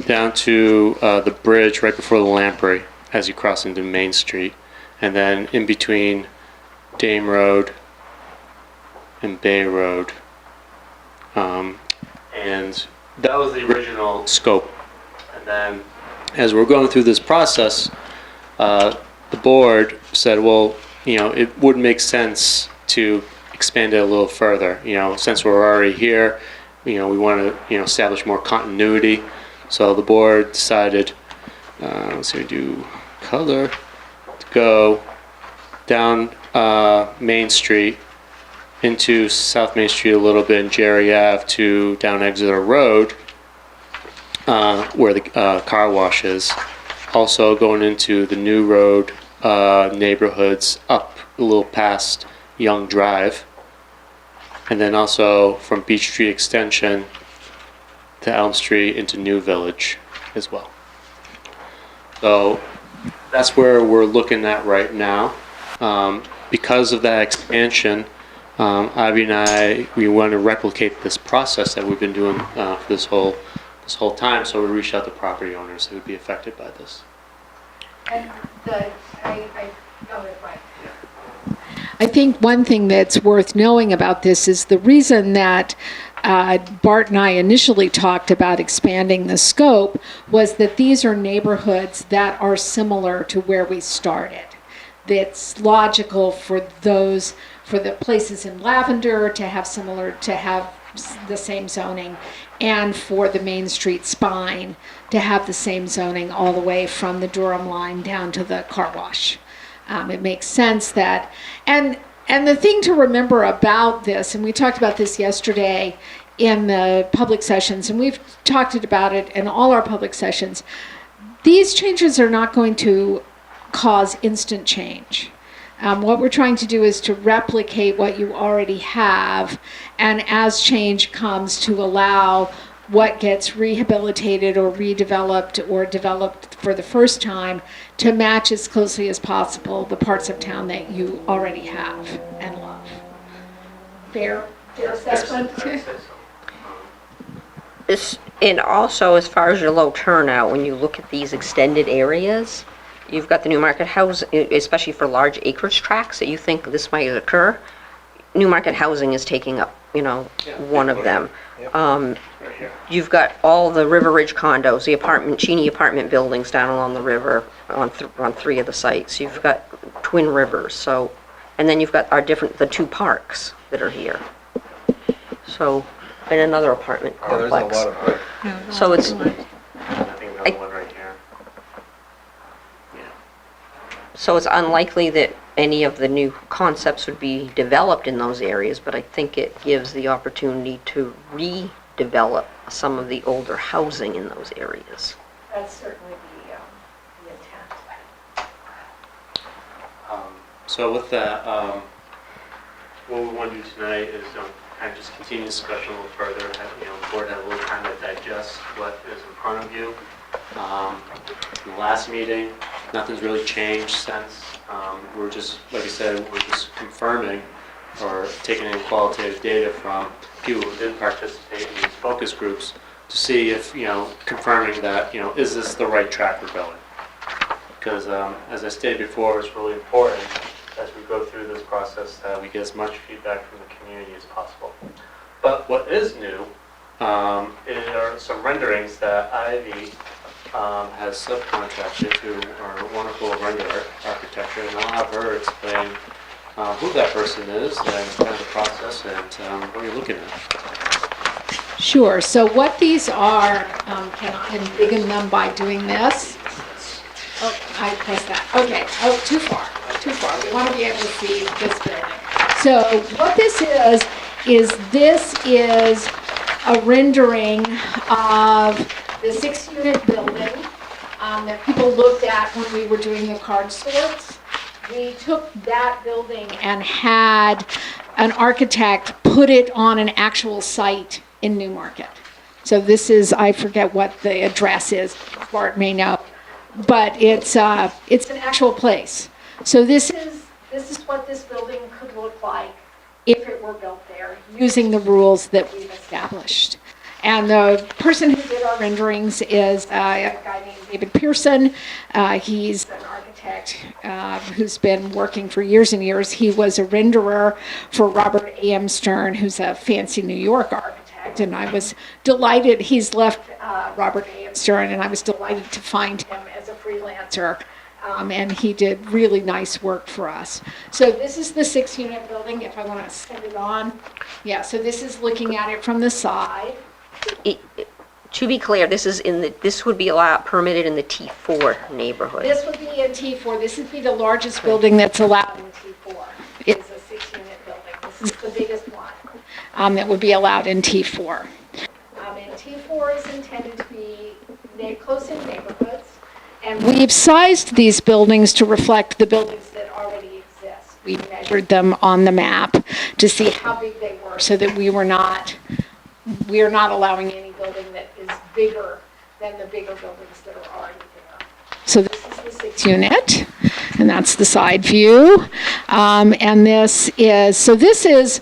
down to the bridge right before the Lamprey as you cross into Main Street, and then in between Dame Road and Bay Road. And that was the original scope. And then as we're going through this process, the board said, well, it would make sense to expand it a little further. Since we're already here, we want to, establish more continuity. So the board decided, let's see, do color, to go down Main Street into South Main Street a little bit and Jerry Ave to down Exeter Road, where the car wash is. Also going into the New Road neighborhoods up a little past Young Drive. And then also from Beach Street Extension to Elm Street into New Village as well. So that's where we're looking at right now. Because of that expansion, Ivy and I, we want to replicate this process that we've been doing for this whole time. So we reached out to property owners who would be affected by this. And I think one thing that's worth knowing about this is the reason that Bart and I initially talked about expanding the scope was that these are neighborhoods that are similar to where we started. It's logical for the places in Lavender to have the same zoning, and for the Main Street spine to have the same zoning all the way from the Durham line down to the car wash. It makes sense that, and the thing to remember about this, and we talked about this yesterday in the public sessions, and we've talked about it in all our public sessions, these changes are not going to cause instant change. What we're trying to do is to replicate what you already have, and as change comes, to allow what gets rehabilitated or redeveloped or developed for the first time to match as closely as possible the parts of town that you already have and love. Fair assessment? And also, as far as your low turnout, when you look at these extended areas, you've got the Newmarket house, especially for large acreage tracts that you think this might occur. Newmarket housing is taking up, one of them. You've got all the River Ridge condos, the Cheney apartment buildings down along the river on 3 of the sites. You've got Twin Rivers, and then you've got the 2 parks that are here. So, and another apartment complex. There's a lot of So it's, I think another one right here. so it's unlikely that any of the new concepts would be developed in those areas, but I think it gives the opportunity to redevelop some of the older housing in those areas. That's certainly the intent. So with that, what we want to do tonight is kind of just continue discussion a little further. The board have a little time to digest what is in front of you. In the last meeting, nothing's really changed since. We're just, like I said, we're just confirming or taking in qualitative data from people who did participate in these focus groups to see if, confirming that, is this the right track we're going? because as I stated before, it's really important as we go through this process that we get as much feedback from the community as possible. But what is new are some renderings that Ivy has subcontracted to our wonderful renderer architecture, and I'll have her explain who that person is and kind of the process and what you're looking at. Sure. So what these are, I can biggen them by doing this. Oh, I pressed that. Okay. Oh, too far. Too far. We want to be able to see this building. So what this is a rendering of the 6-unit building that people looked at when we were doing the card sorts. We took that building and had an architect put it on an actual site in Newmarket. So this is, I forget what the address is, Bart may know, but it's an actual place. So this is what this building could look like if it were built there, using the rules that we've established. And the person who did our renderings is a guy named David Pearson. He's an architect who's been working for years and years. He was a renderer for Robert A.M. Stern, who's a fancy New York architect. And I was delighted, he's left Robert A.M. Stern, and I was delighted to find him as a freelancer. And he did really nice work for us. So this is the 6-unit building, if I want to set it on. Yeah, so this is looking at it from the side. To be clear, this would be permitted in the T4 neighborhood. This would be in T4. This would be the largest building that's allowed in T4. It's a 6-unit building. This is the biggest one that would be allowed in T4. And T4 is intended to be close-in neighborhoods. And we've sized these buildings to reflect the buildings that already exist. We measured them on the map to see how big they were so that we are not allowing any building that is bigger than the bigger buildings that are already there. So this is the 6-unit, and that's the side view. And this is,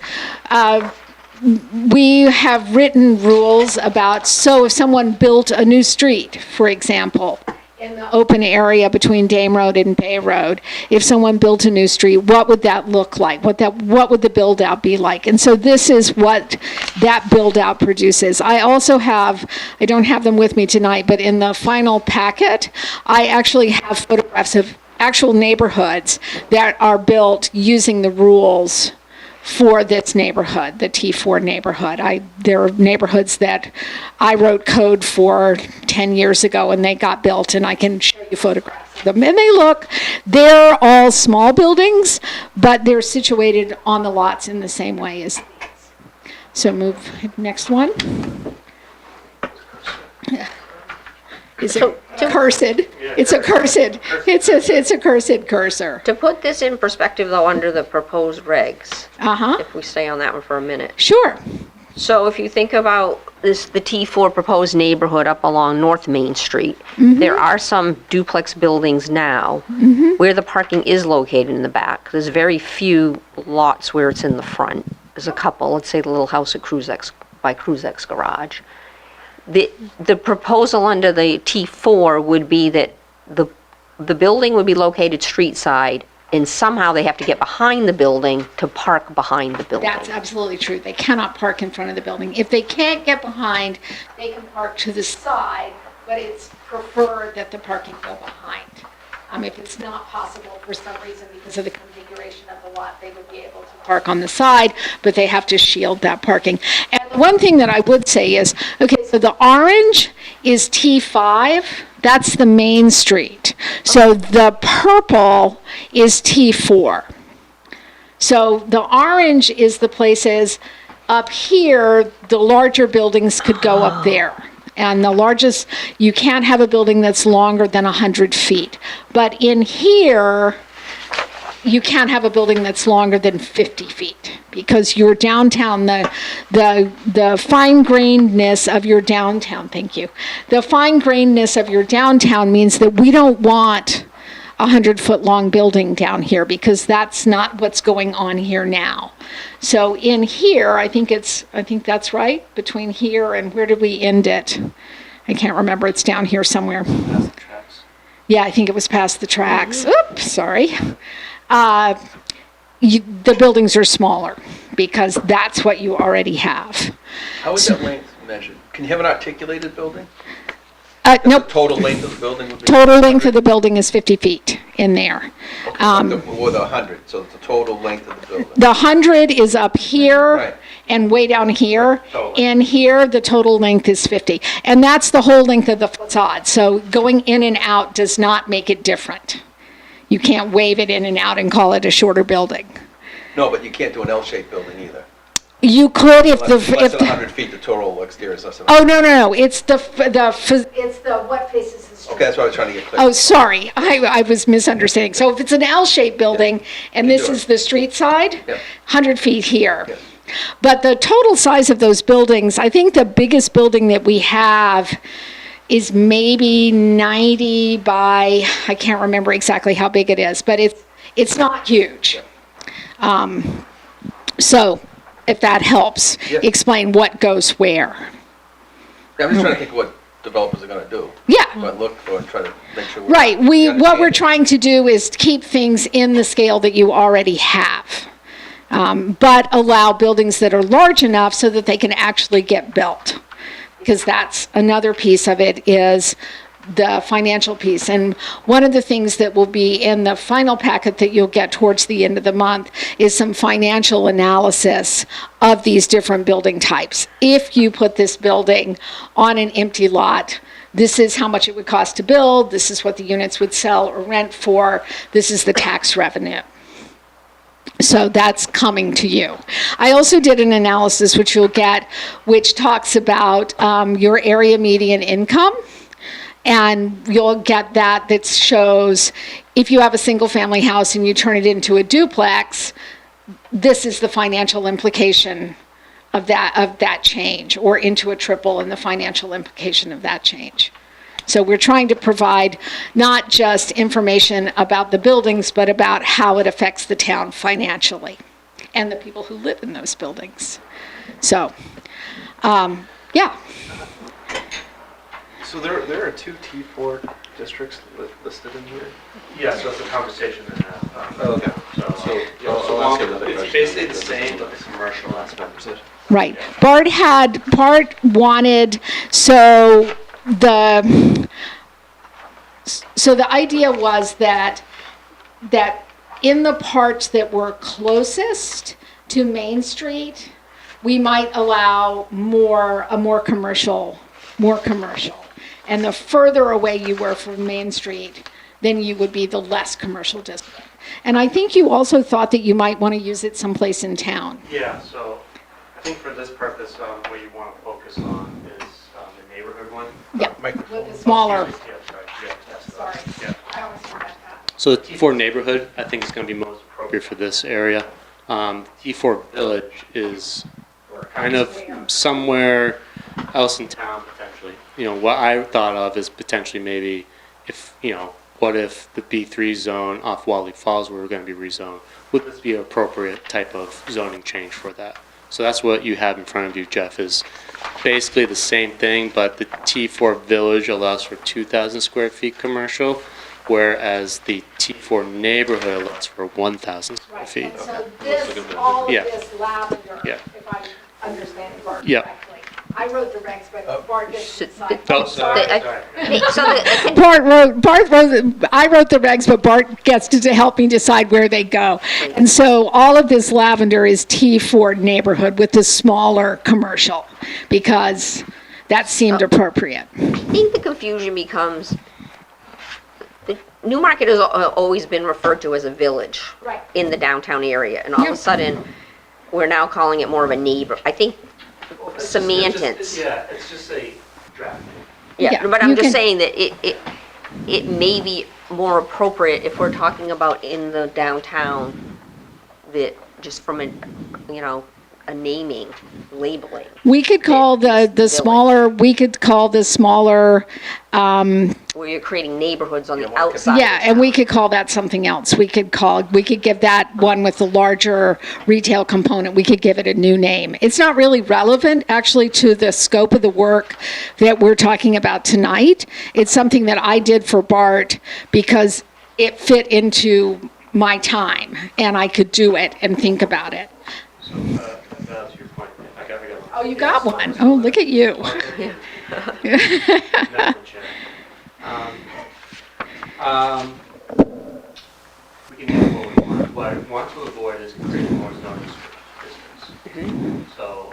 we have written rules about, so if someone built a new street, for example, in the open area between Dame Road and Bay Road, if someone built a new street, what would that look like? What would the build out be like? And so this is what that build out produces. I don't have them with me tonight, but in the final packet, I actually have photographs of actual neighborhoods that are built using the rules for this neighborhood, the T4 neighborhood. There are neighborhoods that I wrote code for 10 years ago and they got built, and I can show you photographs of them. And they're all small buildings, but they're situated on the lots in the same way as these. So move, next one. Is it cursed? It's a cursed. It's a cursed cursor. To put this in perspective, though, under the proposed regs, if we stay on that one for a minute. Sure. So if you think about the T4 proposed neighborhood up along North Main Street, there are some duplex buildings now where the parking is located in the back. There's very few lots where it's in the front. There's a couple, let's say the little house at by Cruzek's Garage. The proposal under the T4 would be that the building would be located street side, and somehow they have to get behind the building to park behind the building. That's absolutely true. They cannot park in front of the building. If they can't get behind, they can park to the side, but it's preferred that the parking go behind. If it's not possible for some reason because of the configuration of the lot, they would be able to park on the side, but they have to shield that parking. And one thing that I would say is, okay, so the orange is T5. That's the main street. So the purple is T4. So the orange is the places up here, the larger buildings could go up there. And the largest, you can't have a building that's longer than 100 feet. But in here, you can't have a building that's longer than 50 feet because your downtown, the fine-grainedness of your downtown, thank you. The fine-grainedness of your downtown means that we don't want a 100-foot-long building down here because that's not what's going on here now. So in here, I think that's right, between here and where did we end it? I can't remember, it's down here somewhere. Yeah, I think it was past the tracks. Oops, sorry. The buildings are smaller because that's what you already have. How is that length measured? Can you have an articulated building? Nope, Total length of the building would be? total length of the building is 50 feet in there. With 100, so the total length of the building. The 100 is up here Right. and way down here. Totally. In here, the total length is 50. And that's the whole length of the facade. So going in and out does not make it different. You can't wave it in and out and call it a shorter building. No, but you can't do an L-shaped building either. You could if the... Less than 100 feet, the total exterior is less than... Oh, no, it's the what faces the street. Okay, that's what I was trying to get clear. Oh, sorry, I was misunderstanding. So if it's an L-shaped building, and You this do it. is the street side, Yep. 100 feet here. Yep. But the total size of those buildings, I think the biggest building that we have is maybe 90 by, I can't remember exactly how big it is, but it's not huge. So if that helps, Yeah. explain what goes where. I'm just trying to think of what developers are gonna do. Yeah. What look for and try to make sure. Right, what understand we're it. trying to do is keep things in the scale that you already have, but allow buildings that are large enough so that they can actually get built. Because that's another piece of it, is the financial piece. And one of the things that will be in the final packet that you'll get towards the end of the month is some financial analysis of these different building types. If you put this building on an empty lot, this is how much it would cost to build, this is what the units would sell or rent for, this is the tax revenue. So that's coming to you. I also did an analysis, which you'll get, which talks about your area median income. And you'll get that shows if you have a single family house and you turn it into a duplex, this is the financial implication of that change, or into a triple and the financial implication of that change. So we're trying to provide not just information about the buildings, but about how it affects the town financially and the people who live in those buildings. So, yeah. So there are two T4 districts listed in here? Yes, that's a conversation that happened. Oh, okay. So, I'll ask another it's question. basically the same, but the commercial aspect. Right. Bart wanted, so the idea was that in the parts that were closest to Main Street, we might allow more commercial. And the further away you were from Main Street, then you would be the less commercial district. And I think you also thought that you might want to use it someplace in town. Yeah, so I think for this purpose, what you want to focus on is the neighborhood one. Yeah, Microphone. with the smaller. Yeah, sorry, yeah, that's Sorry. Yeah. I always forget that. So the T4 neighborhood, I think is going to be most appropriate for this area. T4 village is kind of somewhere else in town potentially. You know, what I thought of is potentially maybe if, what if the B3 zone off Wally Falls were going to be rezoned? Would this be an appropriate type of zoning change for that? So that's what you have in front of you, Jeff, is basically the same thing, but the T4 village allows for 2,000 square feet commercial, whereas the T4 neighborhood allows for 1,000 square feet. And so this, all of Yeah. this lavender, Yeah. if I understand Bart Yeah. correctly. I wrote the regs, but Bart gets to decide. Oh, Sorry. I wrote the regs, but Bart gets to help me decide where they go. And so all of this lavender is T4 neighborhood with the smaller commercial, because that seemed appropriate. I think the confusion becomes, the Newmarket has always been referred to as a village Right. in the downtown area, and all of Yeah. a sudden, we're now calling it more of a neighbor. I think semantics. Yeah, it's just a draft. Yeah, Yeah, but you I'm just can- saying that it may be more appropriate if we're talking about in the downtown, that just from a, a naming, labeling. We could call the smaller, Where you're creating neighborhoods on the outside. yeah, and we could call that something else. We could give that one with the larger retail component, we could give it a new name. It's not really relevant, actually, to the scope of the work that we're talking about tonight. It's something that I did for Bart because it fit into my time, and I could do it and think about it. So, that's your point. I got Oh, you got one. Oh, look at you. We can do what we want. What I want to avoid is creating more zoning districts. So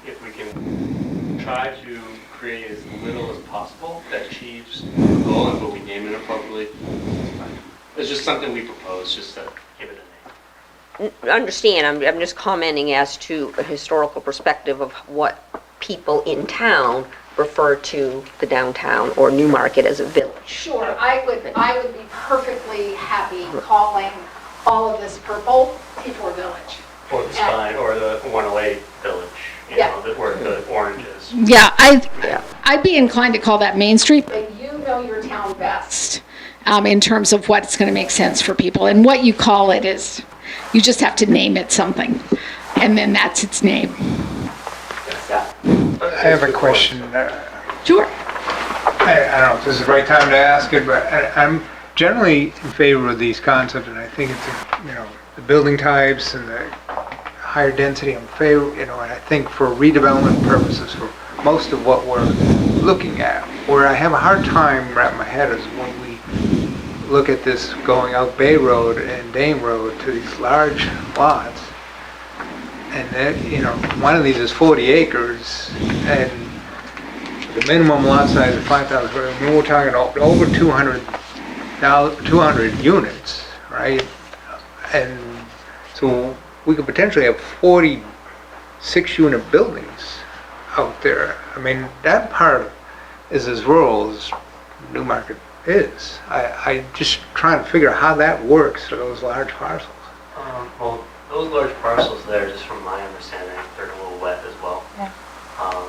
if we can try to create as little as possible that achieves the goal, and what we name it appropriately, it's just something we propose, just to give it a name. Understand, I'm just commenting as to a historical perspective of what people in town refer to the downtown or Newmarket as a village. Sure, I would be perfectly happy calling all of this purple T4 Village. Or the spine, or the 108 village, you Yeah. know, where the orange is. Yeah, I'd be inclined to call that Main Street, but you know your town best in terms of what's going to make sense for people. And what you call it is, you just have to name it something, and then that's its name. I have a question. Sure. I don't know if this is the right time to ask it, but I'm generally in favor of these concepts, and I think it's, the building types and the higher density, I'm favor, and I think for redevelopment purposes, for most of what we're looking at, where I have a hard time wrapping my head is when we look at this going out Bay Road and Dame Road to these large lots, and then, one of these is 40 acres, and the minimum lot size is 5,000 square. I mean, we're talking over 200 units, right? And so we could potentially have 46-unit buildings out there. I mean, that part is as rural as Newmarket is. I just trying to figure out how that works for those large parcels. Well, those large parcels there, just from my understanding, they're a little wet as well. Yeah.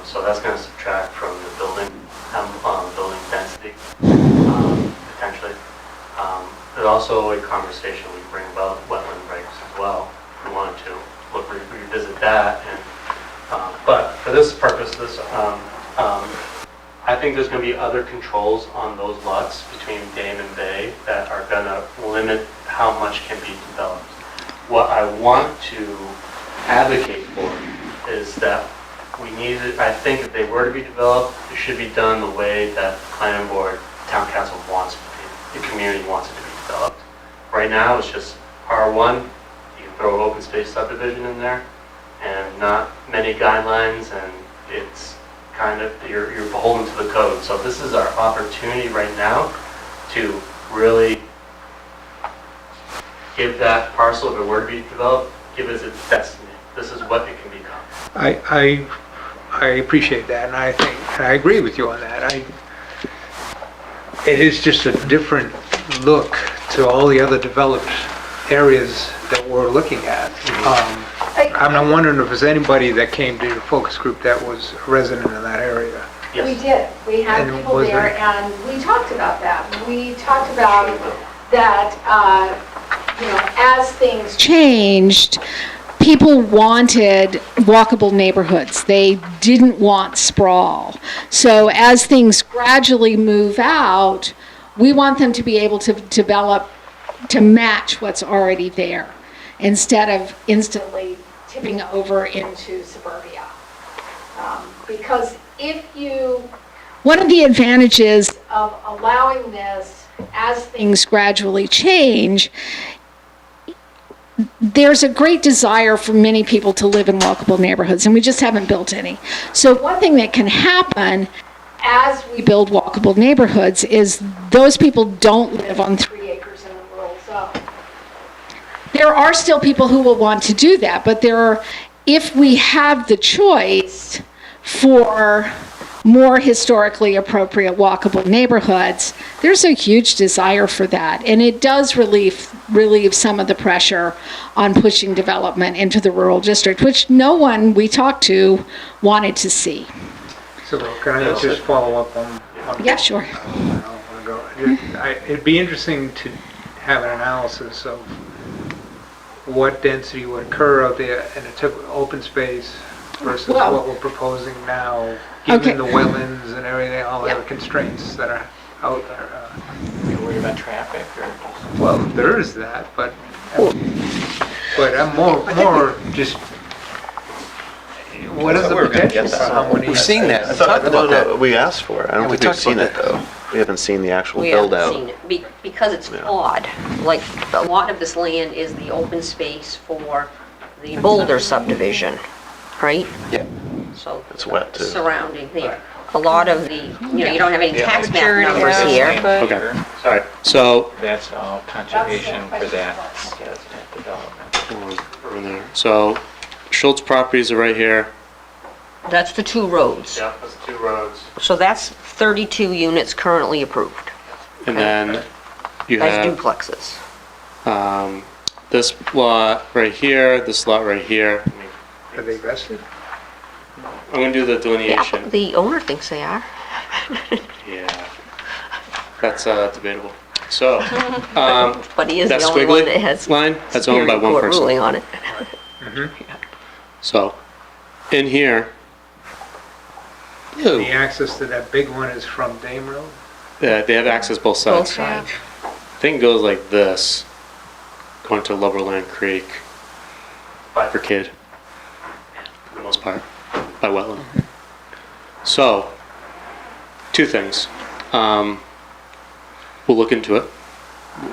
So that's going to subtract from the building density, potentially. There's also a conversation we bring about wetland regs as well, if we wanted to revisit that. And but for this purpose, I think there's going to be other controls on those lots between Dame and Bay that are going to limit how much can be developed. What I want to advocate for is that I think if they were to be developed, it should be done the way that the planning board, town council wants it to be, the community wants it to be developed. Right now, it's just R1, you can throw an open space subdivision in there, and not many guidelines, and it's kind of, you're beholden to the code. So this is our opportunity right now to really give that parcel, if it were to be developed, give it its destiny. This is what it can become. I appreciate that, and I agree with you on that. It is just a different look to all the other developed areas that we're looking at. I'm wondering if there's anybody that came to your focus group that was a resident in that area. Yes. We did. We had And people was there, there- and we talked about that. We talked about that, as things changed, people wanted walkable neighborhoods. They didn't want sprawl. So as things gradually move out, we want them to be able to develop to match what's already there, instead of instantly tipping over into suburbia. Because one of the advantages of allowing this as things gradually change, there's a great desire for many people to live in walkable neighborhoods, and we just haven't built any. So one thing that can happen as we build walkable neighborhoods is those people don't live on 3 acres in a rural zone. There are still people who will want to do that, but if we have the choice for more historically appropriate walkable neighborhoods, there's a huge desire for that. And it does relieve some of the pressure on pushing development into the rural district, which no one we talked to wanted to see. So can I just follow up on? Yeah, sure. I don't wanna go. It'd be interesting to have an analysis of what density would occur out there in a typical open space versus Well- what we're proposing now, Okay. given the wetlands and everything, all the other constraints that are out there. You worried about traffic or? Well, there is that, but I'm more just, what is the We're gonna get potential for that. how many? We've seen that. I We thought, talked about that. we asked for it. I Yeah, don't we think we've talked seen about it that. though. We haven't seen the actual We build haven't out. seen it, because it's Yeah. flawed. Like, a lot of this land is the open space for the Boulder subdivision, right? Yeah. So. It's wet, too. Surrounding there. A lot of the, you don't have any tax map Maturity numbers of- here. Okay. All right, so, That's all conservation for that development. so Schultz properties are right here. That's the two roads. Yep, that's 2 roads. So that's 32 units currently approved. And then you As have duplexes. this lot right here, this lot right here. Are they vested? I'm gonna do the Yeah, delineation. the owner thinks they are. Yeah. That's debatable. So, But he is that the only one that squiggly has line, that's owned by Superior one Court ruling person. on it. So, in here, The access to that big one is from Dame Road? they have access both Both sides. sides. Thing goes like this, going to Lumberland Creek, bifurcated, for the most part, by wetland. So, 2 things. We'll look into it,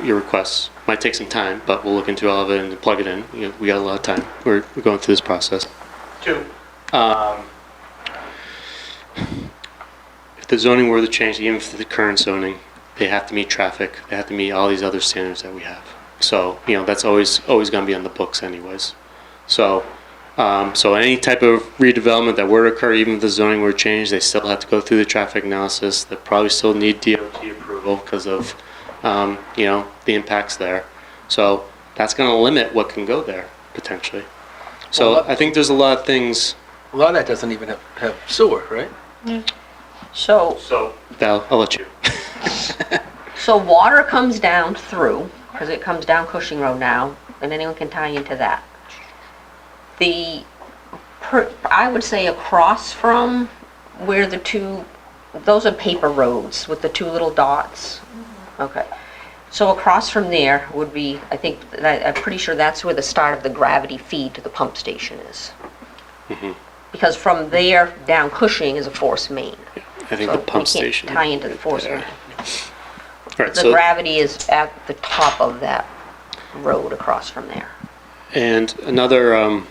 your requests. Might take some time, but we'll look into all of it and plug it in. We got a lot of time. We're going through this process. 2. If the zoning were to change, even if the current zoning, they have to meet traffic, they have to meet all these other standards that we have. So, that's always gonna be on the books anyways. So, so any type of redevelopment that were to occur, even if the zoning were to change, they still have to go through the traffic analysis. They probably still need DOT approval because of, the impacts there. So that's gonna limit what can go there, potentially. So Well, I think there's a lot of things, A lot of that doesn't even have sewer, right? So, Val, I'll let you. so water comes down through, because it comes down Cushing Road now, and anyone can tie into that. I would say across from where the two, those are paper roads with the 2 little dots. Okay. So across from there would be, I'm pretty sure that's where the start of the gravity feed to the pump station is. Because from there down Cushing is a force main. I think So the pump we station. can't tie into the force there. main. All right, The so, gravity is at the top of that road across from there. and another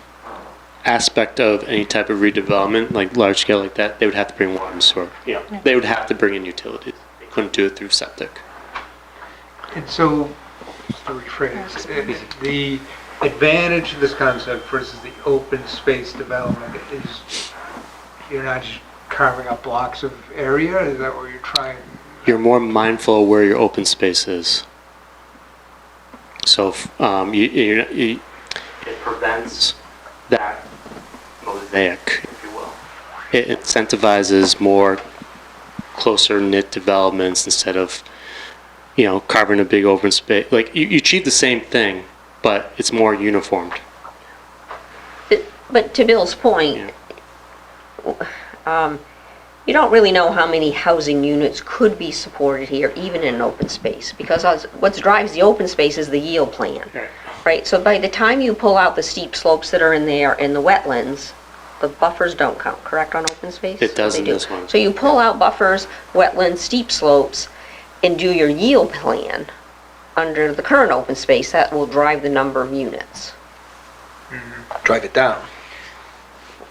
aspect of any type of redevelopment, like large scale like that, they would have to bring water and sewer. Yeah. They would have to bring in utilities. They couldn't do it through septic. And so, to rephrase, the advantage of this concept versus the open space development is you're not just carving up blocks of area, is that what you're trying? You're more mindful of where your open space is. So it prevents that mosaic, if you will. It incentivizes more closer knit developments instead of, carving a big open space. Like you achieve the same thing, but it's more uniformed. But to Bill's point, you don't really know how many housing units could be supported here, even in an open space, because what drives the open space is the yield plan, right? So by the time you pull out the steep slopes that are in there and the wetlands, the buffers don't count, correct, on open space? It does They in do. this one. So you pull out buffers, wetlands, steep slopes, and do your yield plan under the current open space, that will drive the number of units. Drive it down.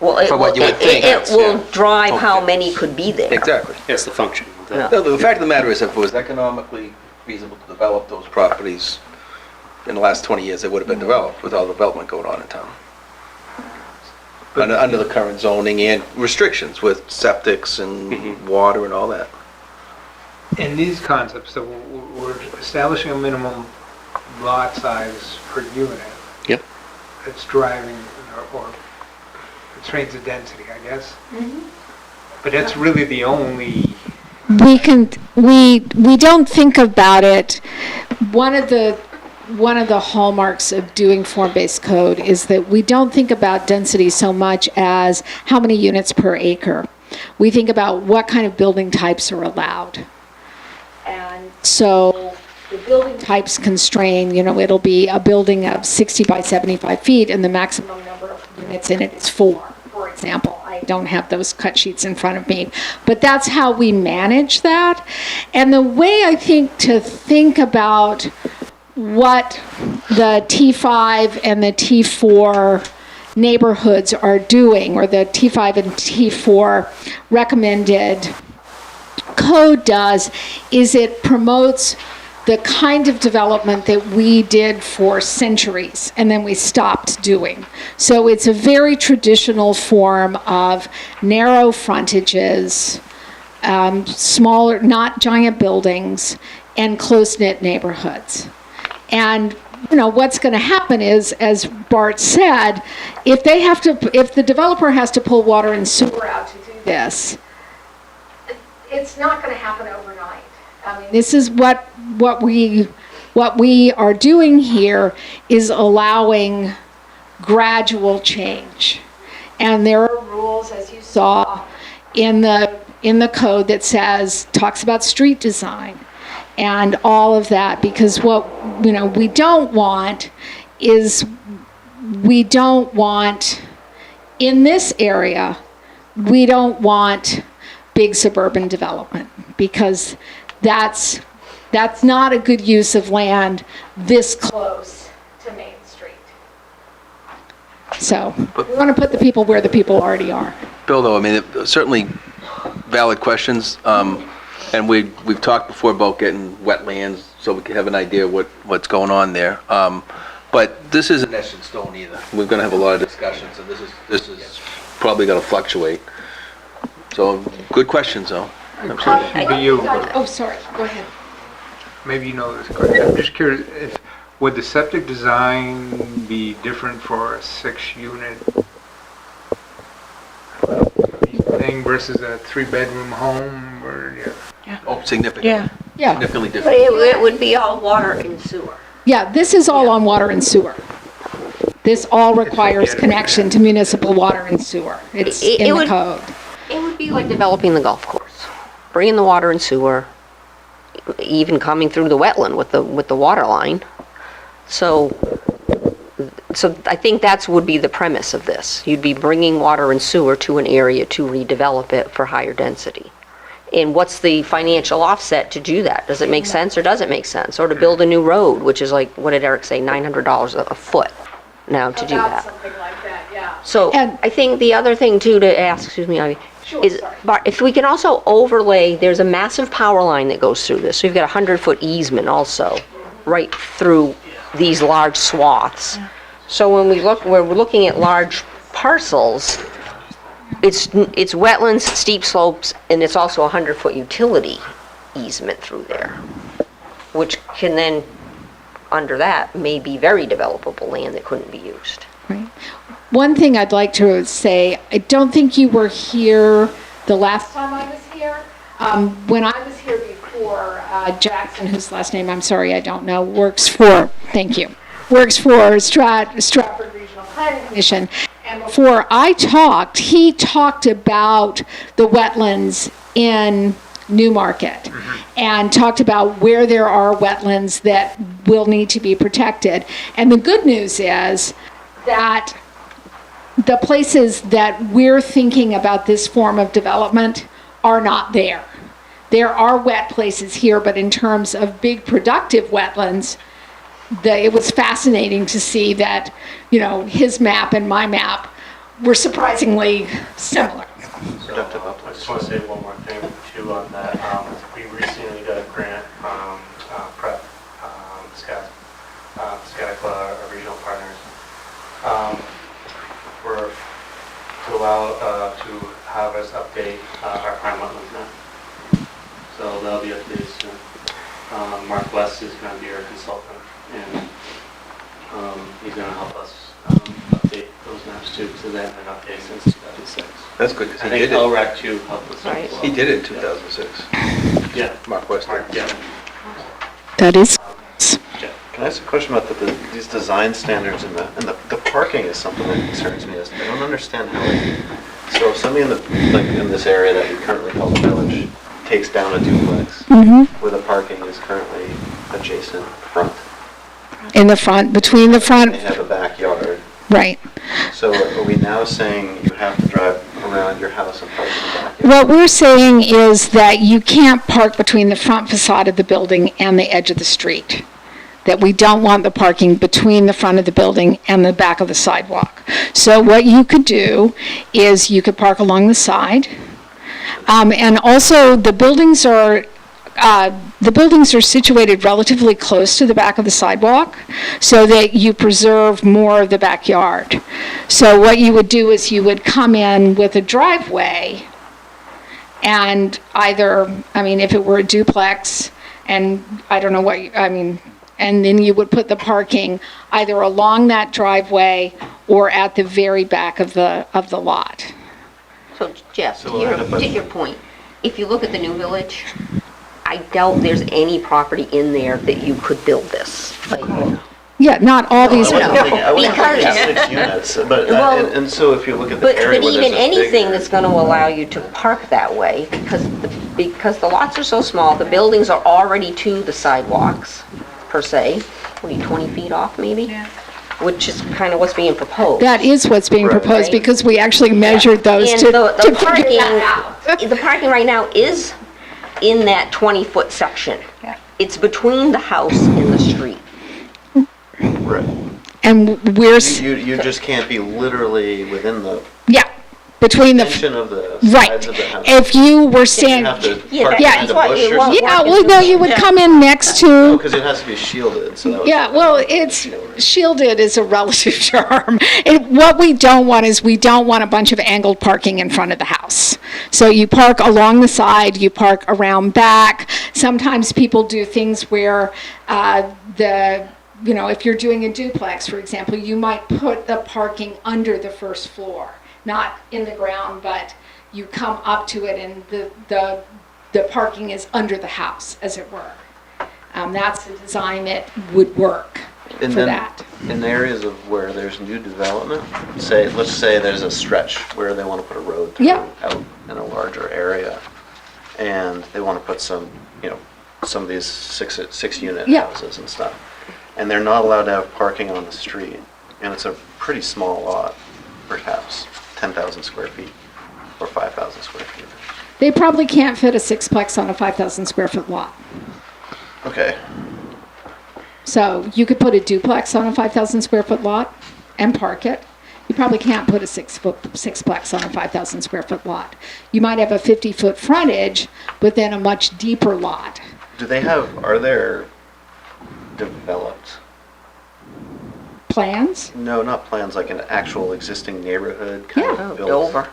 Well, it For what will, you would think, it will yeah. drive how many could be there. Exactly. That's the function. Yeah. No, the fact of the matter is, if it was economically feasible to develop those properties in the last 20 years, it would have been developed with all the development going on in town. Under the current zoning and restrictions with septics and water and all that. in these concepts, so we're establishing a minimum lot size per unit. Yep. That's driving or constrains the density, I guess. But that's really the only. We don't think about it. One of the hallmarks of doing form-based code is that we don't think about density so much as how many units per acre. We think about what kind of building types are allowed. And so the building types constrain, it'll be a building of 60 by 75 feet and the maximum number of units in it is 4, for example. I don't have those cut sheets in front of me, but that's how we manage that. And the way I think to think about what the T5 and the T4 neighborhoods are doing, or the T5 and T4 recommended code does, is it promotes the kind of development that we did for centuries and then we stopped doing. So it's a very traditional form of narrow frontages, smaller, not giant buildings, and close-knit neighborhoods. And what's going to happen is, as Bart said, if the developer has to pull water and sewer out to do this, it's not going to happen overnight. I mean, this is what we are doing here is allowing gradual change. And there are rules, as you saw, in the code that talks about street design and all of that, because what we don't want in this area, we don't want big suburban development, because that's not a good use of land this close to Main Street. So we want to put the people where the people already are. Bill, though, I mean, certainly valid questions, and we've talked before about getting wetlands so we can have an idea what's going on there. But this isn't etched in stone either. We're going to have a lot of discussions, and this is probably going to fluctuate. So good questions, though. Oh, sorry. Go ahead. Maybe you know this question. I'm just curious, would the septic design be different for a 6-unit thing versus a 3-bedroom home? Or, Oh, significant. Yeah. Significantly But different. it would be all water and sewer. Yeah, this is all on water and sewer. This all requires connection to municipal water and sewer. It's in the code. It would be like developing the golf course, bringing the water and sewer, even coming through the wetland with the water line. So I think that would be the premise of this. You'd be bringing water and sewer to an area to redevelop it for higher density. And what's the financial offset to do that? Does it make sense or does it make sense? Or to build a new road, which is like, what did Eric say, $900 a foot now to do that? Something like that, yeah. So I think the other thing too to ask, excuse me, Ivy, is but if we can also overlay, there's a massive power line that goes through this. So you've got a 100-foot easement also right through these large swaths. So when we're looking at large parcels, it's wetlands, steep slopes, and it's also a 100-foot utility easement through there, which can then, under that, may be very developable land that couldn't be used. Right. One thing I'd like to say, I don't think you were here the last time I was here. When I was here before, Jackson, whose last name I'm sorry I don't know, works for Stratford Regional Planning Commission. And before I talked, he talked about the wetlands in Newmarket and talked about where there are wetlands that will need to be protected. And the good news is that the places that we're thinking about this form of development are not there. There are wet places here, but in terms of big productive wetlands, it was fascinating to see that, his map and my map were surprisingly similar. So, I just want to say one more thing too on that. We recently got a grant from PrEP, Scatacla, our regional partners, to allow to have us update our prime wetlands map. So that'll be updated Mark West is going to be our consultant, and he's going to help us update those maps too, because they haven't been updated since 2006. That's good, because I he think did it. LRAC 2 helped us Right. as well. He did it in 2006. Yeah. Mark West. Mark, yeah. That is, Can I ask a question about these design standards and the parking is something that concerns me. I don't understand how so if somebody in this area that we currently call the village takes down a duplex where the parking is currently adjacent front, in the front, between the front, they have a backyard. right. So are we now saying you have to drive around your house and park in the backyard? What we're saying is that you can't park between the front facade of the building and the edge of the street. That we don't want the parking between the front of the building and the back of the sidewalk. So what you could do is you could park along the side. And also the buildings are situated relatively close to the back of the sidewalk so that you preserve more of the backyard. So what you would do is you would come in with a driveway and either, if it were a duplex, and I don't know and then you would put the parking either along that driveway or at the very back of the lot. So Jeff, So we'll end up to your point, if you look at the new village, I doubt there's any property in there that you could build this. Yeah, not all these. I wasn't thinking Because- 6 units, but, Well, and so if you look at the But area where even there's a anything bigger- that's going to allow you to park that way, because the lots are so small, the buildings are already to the sidewalks, per se. What are you, 20 feet off maybe? Yeah. Which is kind of what's being proposed. That is what's being Right. proposed Right. because we actually measured those And to the figure parking, that out. the parking right now is in that 20-foot section. Yeah. It's between the house and the street. Right. And we're, You just can't be literally within the yeah, between the, tension of the right. sides of the house. If you were You standing, have to Yeah, park yeah, behind a that's why bush it or won't something? yeah, well, no, you would come in next to, Because it has to be shielded, so that was. yeah, well, it's, shielded is a relative term. What we don't want is we don't want a bunch of angled parking in front of the house. So you park along the side, you park around back. Sometimes people do things where if you're doing a duplex, for example, you might put the parking under the first floor, not in the ground, but you come up to it and the parking is under the house, as it were. That's the design that would work for And then that. in areas of where there's new development, let's say there's a stretch where they want to put a road through Yeah. out in a larger area, and they want to put some of these six unit Yeah. houses and stuff, and they're not allowed to have parking on the street, and it's a pretty small lot, perhaps 10,000 square feet or 5,000 square feet. They probably can't fit a sixplex on a 5,000 square foot lot. Okay. So you could put a duplex on a 5,000 square foot lot and park it. You probably can't put a sixplex on a 5,000 square foot lot. You might have a 50-foot frontage, but then a much deeper lot. Are there developed, Plans? no, not plans, like an actual existing neighborhood kind Yeah. of built? Dover.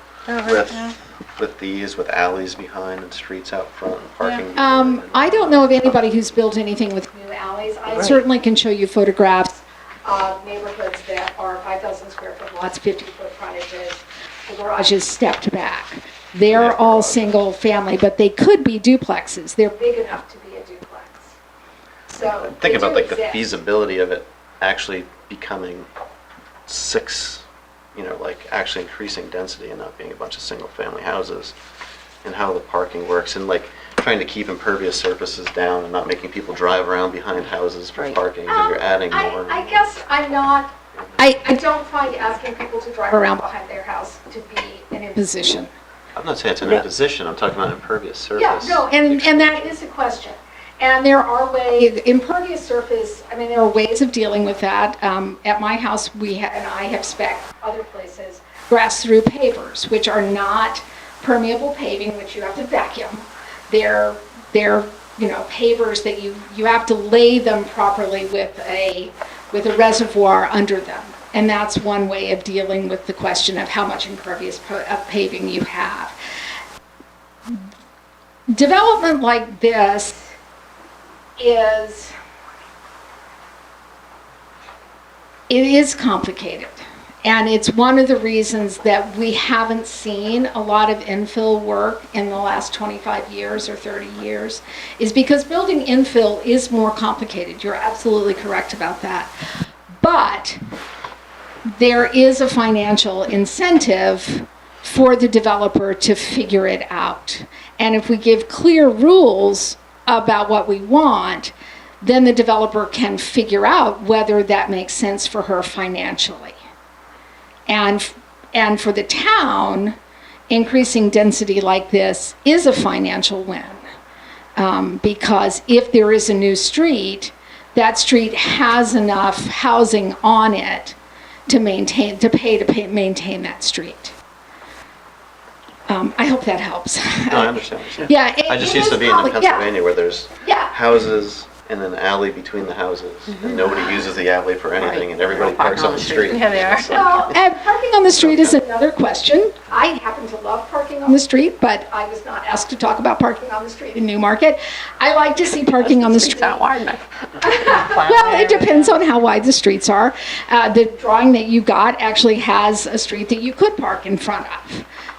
with alleys behind and streets out front and parking. behind and- I don't know of anybody who's built anything with new alleys. I Right. certainly can show you photographs of neighborhoods that are 5,000 square foot lots, 50-foot frontages, the garage is stepped back. They're Yeah, all garage. single family, but they could be duplexes. They're big enough to be a duplex. So I'm thinking they about do like the exist. feasibility of it actually becoming like actually increasing density and not being a bunch of single family houses, and how the parking works, and like trying to keep impervious surfaces down and not making people drive around behind houses for Right. parking because you're adding more. I guess I'm not, I don't find asking people to drive around behind their house to be an imposition. I'm not saying it's an imposition, I'm talking about impervious surface. Yeah, no, and that is a question. And there are ways, impervious surface, there are ways of dealing with that. At my house, and I have spec other places, grass-through pavers, which are not permeable paving, which you have to vacuum. They're pavers that you have to lay them properly with a reservoir under them. And that's one way of dealing with the question of how much impervious paving you have. Development like this is, it is complicated. And it's one of the reasons that we haven't seen a lot of infill work in the last 25 years or 30 years, is because building infill is more complicated. You're absolutely correct about that. But there is a financial incentive for the developer to figure it out. And if we give clear rules about what we want, then the developer can figure out whether that makes sense for her financially. And for the town, increasing density like this is a financial win. Because if there is a new street, that street has enough housing on it to maintain that street. I hope that helps. No, I understand. Yeah. I just used to be in Pennsylvania where there's Yeah. houses in an alley between the houses, and nobody uses the alley for anything, and everybody parks on the street. Yeah, they are. Well, and parking on the street is another question. I happen to love parking on the street, but I was not asked to talk about parking on the street in Newmarket. I like to see parking on the street. It's not wide enough. Well, it depends on how wide the streets are. The drawing that you got actually has a street that you could park in front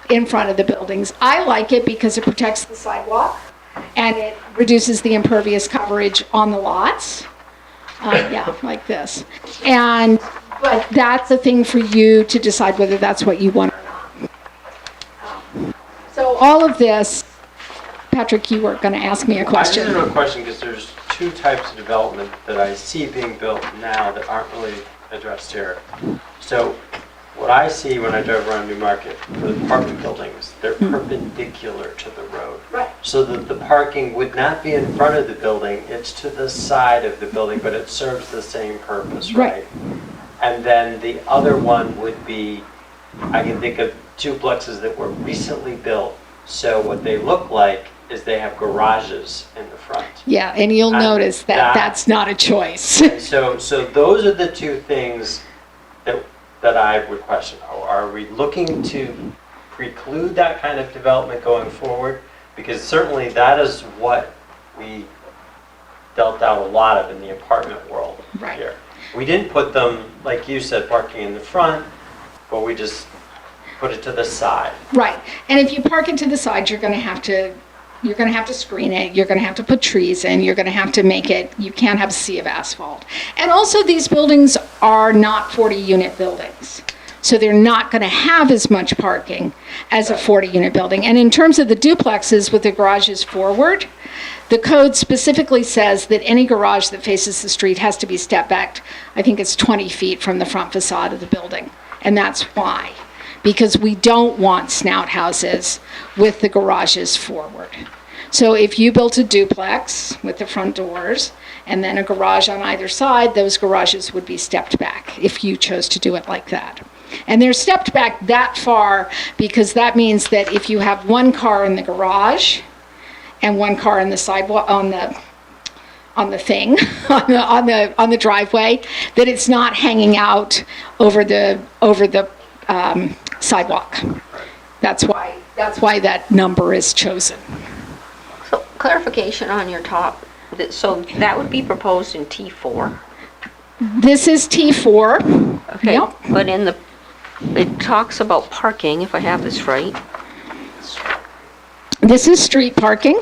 of the buildings. I like it because it protects the sidewalk and it reduces the impervious coverage on the lots. Yeah, like this. But that's a thing for you to decide whether that's what you want or not. So all of this, Patrick, you were going to ask me a I question. just have a question because there's two types of development that I see being built now that aren't really addressed here. So what I see when I drive around Newmarket for the apartment buildings, they're perpendicular to the road. Right. So that the parking would not be in front of the building, it's to the side of the building, but it serves the same purpose, right? And then the other one would be, I can think of duplexes that were recently built. So what they look like is they have garages in the front. Yeah, and you'll And notice that that's not a choice. And so those are the two things that I would question. Are we looking to preclude that kind of development going forward? Because certainly that is what we dealt out a lot of in the apartment world here. We didn't put them, like you said, parking in the front, but we just put it to the side. Right, and if you park it to the side, you're going to have to screen it, you're going to have to put trees in, you're going to have to make it, you can't have a sea of asphalt. And also these buildings are not 40-unit buildings. So they're not going to have as much parking as a 40-unit building. And in terms of the duplexes with the garages forward, the code specifically says that any garage that faces the street has to be stepped back, I think it's 20 feet from the front facade of the building. And that's why. Because we don't want snout houses with the garages forward. So if you built a duplex with the front doors and then a garage on either side, those garages would be stepped back if you chose to do it like that. And they're stepped back that far because that means that if you have one car in the garage and one car in the sidewalk on the driveway, that it's not hanging out over the sidewalk. That's why that number is chosen. So clarification on your top, so that would be proposed in T4? This is T4. Okay, Yep. but it talks about parking, if I have this right. This is street parking,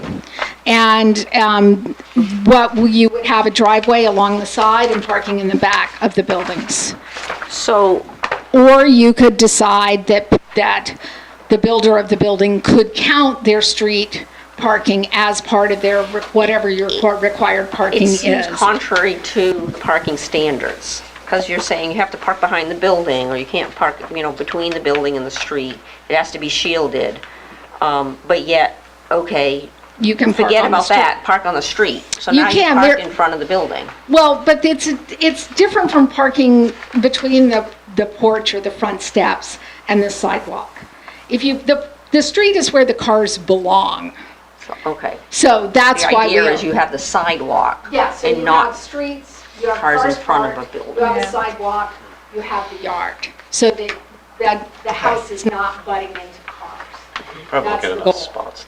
and you would have a driveway along the side and parking in the back of the buildings. So, or you could decide that the builder of the building could count their street parking as part of their whatever your required parking it is. seems contrary to the parking standards, because you're saying you have to park behind the building, or you can't park, between the building and the street. It has to be shielded. But yet, okay, you can forget about that, park on the street. So You now can, you park in front of the building. Well, but it's different from parking between the porch or the front steps and the sidewalk. The street is where the cars belong. Okay. So that's why the idea is you have the sidewalk. Yeah, so and you not have streets, you have cars in cars front parked, of a building. you have a sidewalk, you have the yard. So the house is not butting into cars. Probably That's get the enough goal. spots.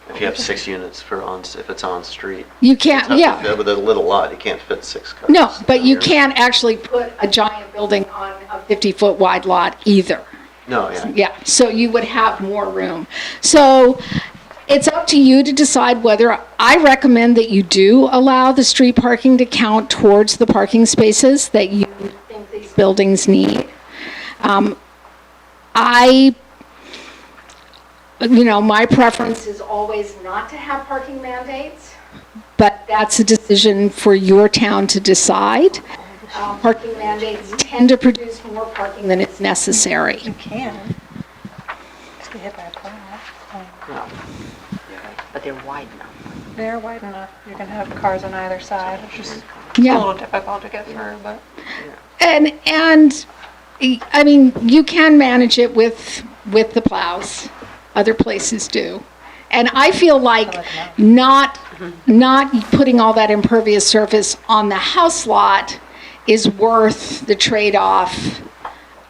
If you have 6 units if it's on street. You can't, yeah. With a little lot, you can't fit 6 cars. No, but you can't actually put a giant building on a 50-foot wide lot either. No, yeah. Yeah, so you would have more room. So it's up to you to decide whether, I recommend that you do allow the street parking to count towards the parking spaces that you think these buildings need. My preference is always not to have parking mandates, but that's a decision for your town to decide. Parking mandates tend to produce more parking than is necessary. You can. Just get hit by a plow. But they're wide enough. They're wide enough. You can have cars on either side. It's just a Yeah. little difficult to get through, but. And I mean, you can manage it with the plows. Other places do. And I feel like not putting all that impervious surface on the house lot is worth the trade-off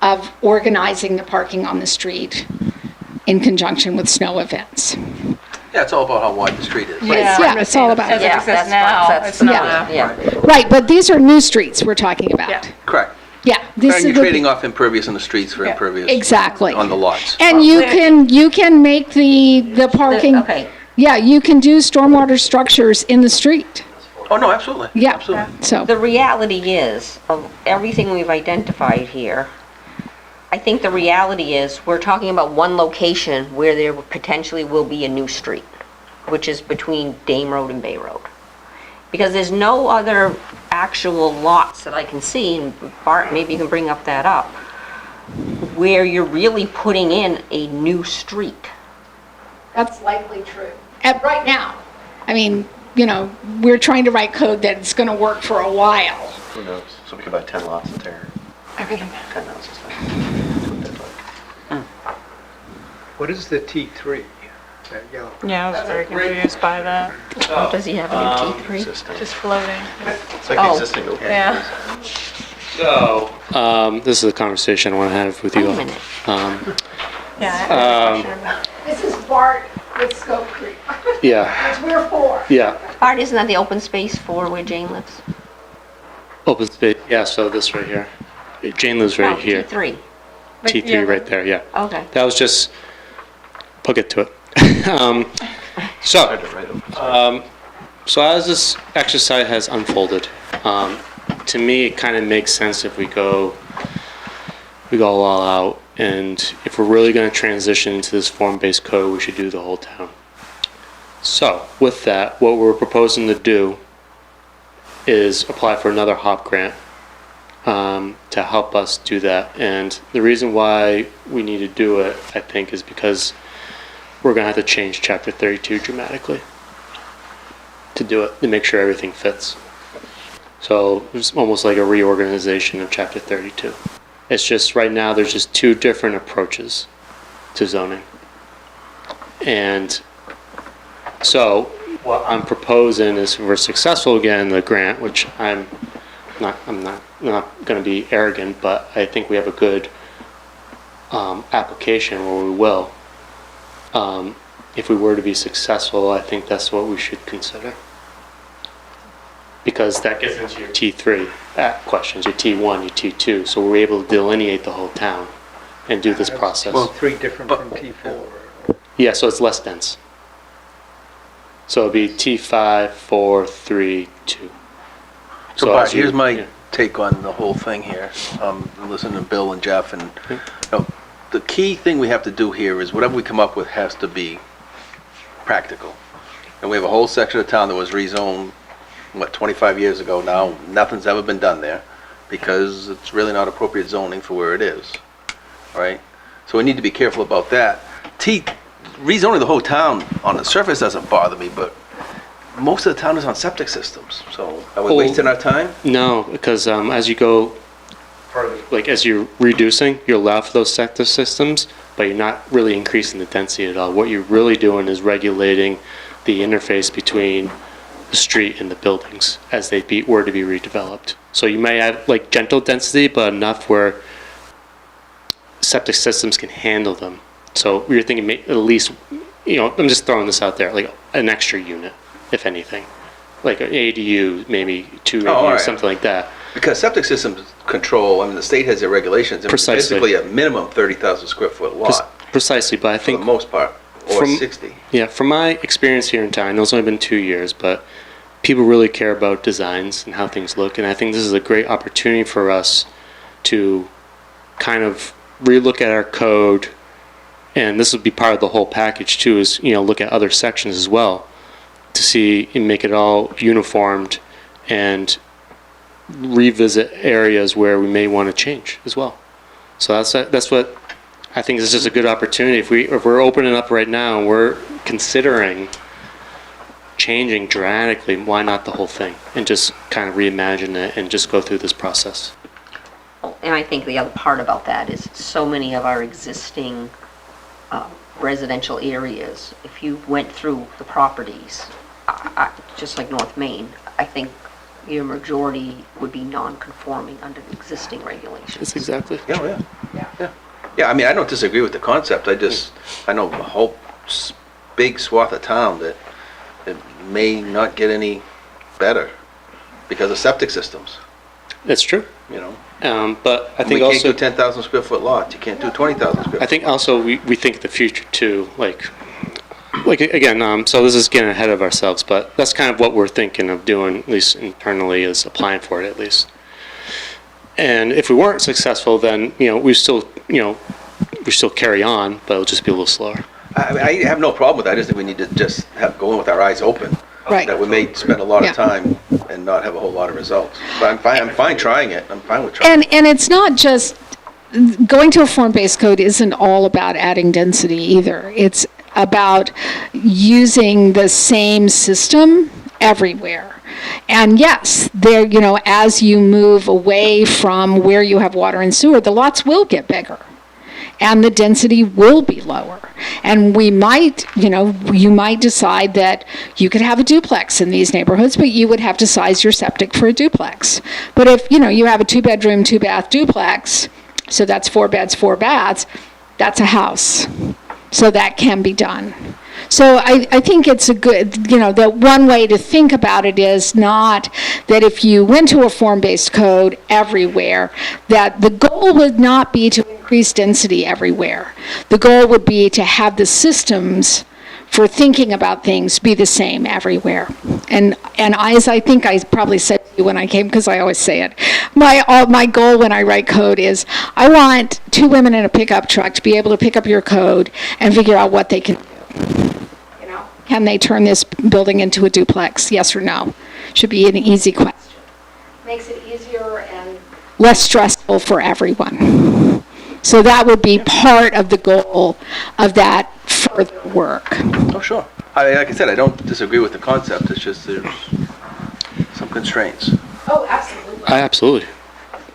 of organizing the parking on the street in conjunction with snow events. Yeah, it's all about how wide the street is. Yeah, it's all about As it that. exists now, it's not. Yeah. Right, but these are new streets we're talking about. Yeah. Correct. Yeah. This And you're is trading off impervious in the streets for Yeah. impervious Exactly. on the lots. And you can make the parking, Okay. yeah, you can do stormwater structures in the street. Oh, no, absolutely. Yeah. Absolutely. So, The reality is, of everything we've identified here, I think the reality is, we're talking about one location where there potentially will be a new street, which is between Dame Road and Bay Road. Because there's no other actual lots that I can see, and Bart, maybe you can bring up that up, where you're really putting in a new street. that's likely true. Right now, I mean, we're trying to write code that's going to work for a while. Who knows? So we could buy 10 lots and tear Everything. 10 houses down. That's what they'd like. What is the T3? That yellow. Yeah, I was very confused by that. Oh, does he have a new T3? Existing. Just floating. It's like Oh. existing open. Yeah. So, this is a conversation I want to have with you Wait a all. minute. Yeah. I have a question about- This is Bart with Scope Creek, Yeah, which we're for. yeah. Bart, isn't that the open space for where Jane lives? Open space, yeah, so this right here. Jane lives right No, here. T3. T3 right there, yeah. Okay. That was just, we'll get to it. So, Hard to write open. so as this exercise has unfolded, to me, it kind of makes sense if we go all out, and if we're really going to transition into this form-based code, we should do the whole town. So, with that, what we're proposing to do is apply for another HOP grant to help us do that. And the reason why we need to do it, I think, is because we're going to have to change Chapter 32 dramatically to do it, to make sure everything fits. So it's almost like a reorganization of Chapter 32. It's just right now there's just two different approaches to zoning. And so what I'm proposing is if we're successful again in the grant, which I'm not going to be arrogant, but I think we have a good application where we will. If we were to be successful, I think that's what we should consider. Because that gets into your T3 questions, your T1, your T2, so we're able to delineate the whole town and do this process. T3 different from T4. Yeah, so it's less dense. So it'd be T5, 4, 3, 2. So Bart, as you- here's my yeah. take on the whole thing here. Listening to Bill and Jeff, and the key thing we have to do here is whatever we come up with has to be practical. And we have a whole section of town that was rezoned, 25 years ago now. Nothing's ever been done there because it's really not appropriate zoning for where it is, right? So we need to be careful about that. Rezoning the whole town on the surface doesn't bother me, but most of the town is on septic systems, so are we Oh. wasting our time? No, because as you go, like as you're reducing, you're allowed for those sector systems, but you're not really increasing the density at all. What you're really doing is regulating the interface between the street and the buildings as they were to be redeveloped. So you may have like gentle density, but enough where septic systems can handle them. So we're thinking at least I'm just throwing this out there, like an extra unit, if anything. Like an ADU, maybe 2 ADUs, all right. something like that. Because septic systems control, I mean, the state has their regulations, and Precisely. basically a minimum 30,000 square foot lot, Precisely, but I for the think, most part, or 60. yeah, from my experience here in town, I know it's only been 2 years, but people really care about designs and how things look, and I think this is a great opportunity for us to kind of relook at our code, and this would be part of the whole package too, is, look at other sections as well, to see and make it all uniformed and revisit areas where we may want to change as well. So that's what I think is just a good opportunity. If we're opening up right now and we're considering changing dramatically, why not the whole thing and just kind of reimagine it and just go through this process? And I think the other part about that is so many of our existing residential areas, if you went through the properties, just like North Main, I think your majority would be non-conforming under the existing regulations. That's exactly. Yeah, I mean, I don't disagree with the concept, I know a whole big swath of town that it may not get any better because of septic systems, That's true. you know? But I We think can't also, do 10,000 square foot lots, you can't do 20,000 square. I think also we think the future too, like again, so this is getting ahead of ourselves, but that's kind of what we're thinking of doing, at least internally, is applying for it at least. And if we weren't successful, then, we still carry on, but it'll just be a little slower. I have no problem with that, I just think we need to just go in with our eyes open. Right. That we may spend a lot Yeah. of time and not have a whole lot of results. But I'm fine trying it, I'm fine with trying it. And it's not just, going to a form-based code isn't all about adding density either. It's about using the same system everywhere. And yes, there, as you move away from where you have water and sewer, the lots will get bigger. And the density will be lower. And we might, you might decide that you could have a duplex in these neighborhoods, but you would have to size your septic for a duplex. But if, you have a 2-bedroom, 2-bath duplex, so that's 4 beds, 4 baths, that's a house. So that can be done. So I think it's a good, that one way to think about it is not that if you went to a form-based code everywhere, that the goal would not be to increase density everywhere. The goal would be to have the systems for thinking about things be the same everywhere. And as I think I probably said to you when I came, because I always say it, my goal when I write code is I want 2 women in a pickup truck to be able to pick up your code and figure out what they can do. Can they turn this building into a duplex? Yes or no? Should be an easy question. Makes it easier and less stressful for everyone. So that would be part of the goal of that further work. Oh, sure. Like I said, I don't disagree with the concept, it's just there's some constraints. Oh, absolutely. Absolutely.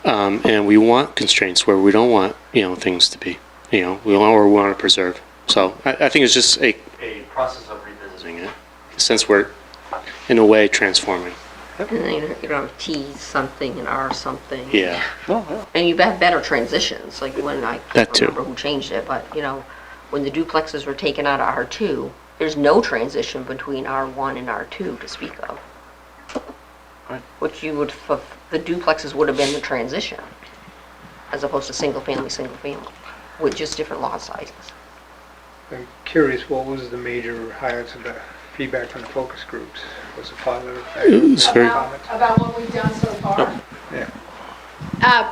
And we want constraints where we don't want, things to be, we want to preserve. So I think it's just a process of revisiting it, since we're, in a way, transforming. And then you don't have T something and R something. Yeah. And you have better transitions, like when I That can't too. remember who changed it, but, when the duplexes were taken out of R2, there's no transition between R1 and R2 to speak of. Right. Which the duplexes would have been the transition, as opposed to single family, with just different lot sizes. I'm curious, what was the major highlights of the feedback from the focus groups? Was it positive? was very- Comments? About what we've done so far? Yeah.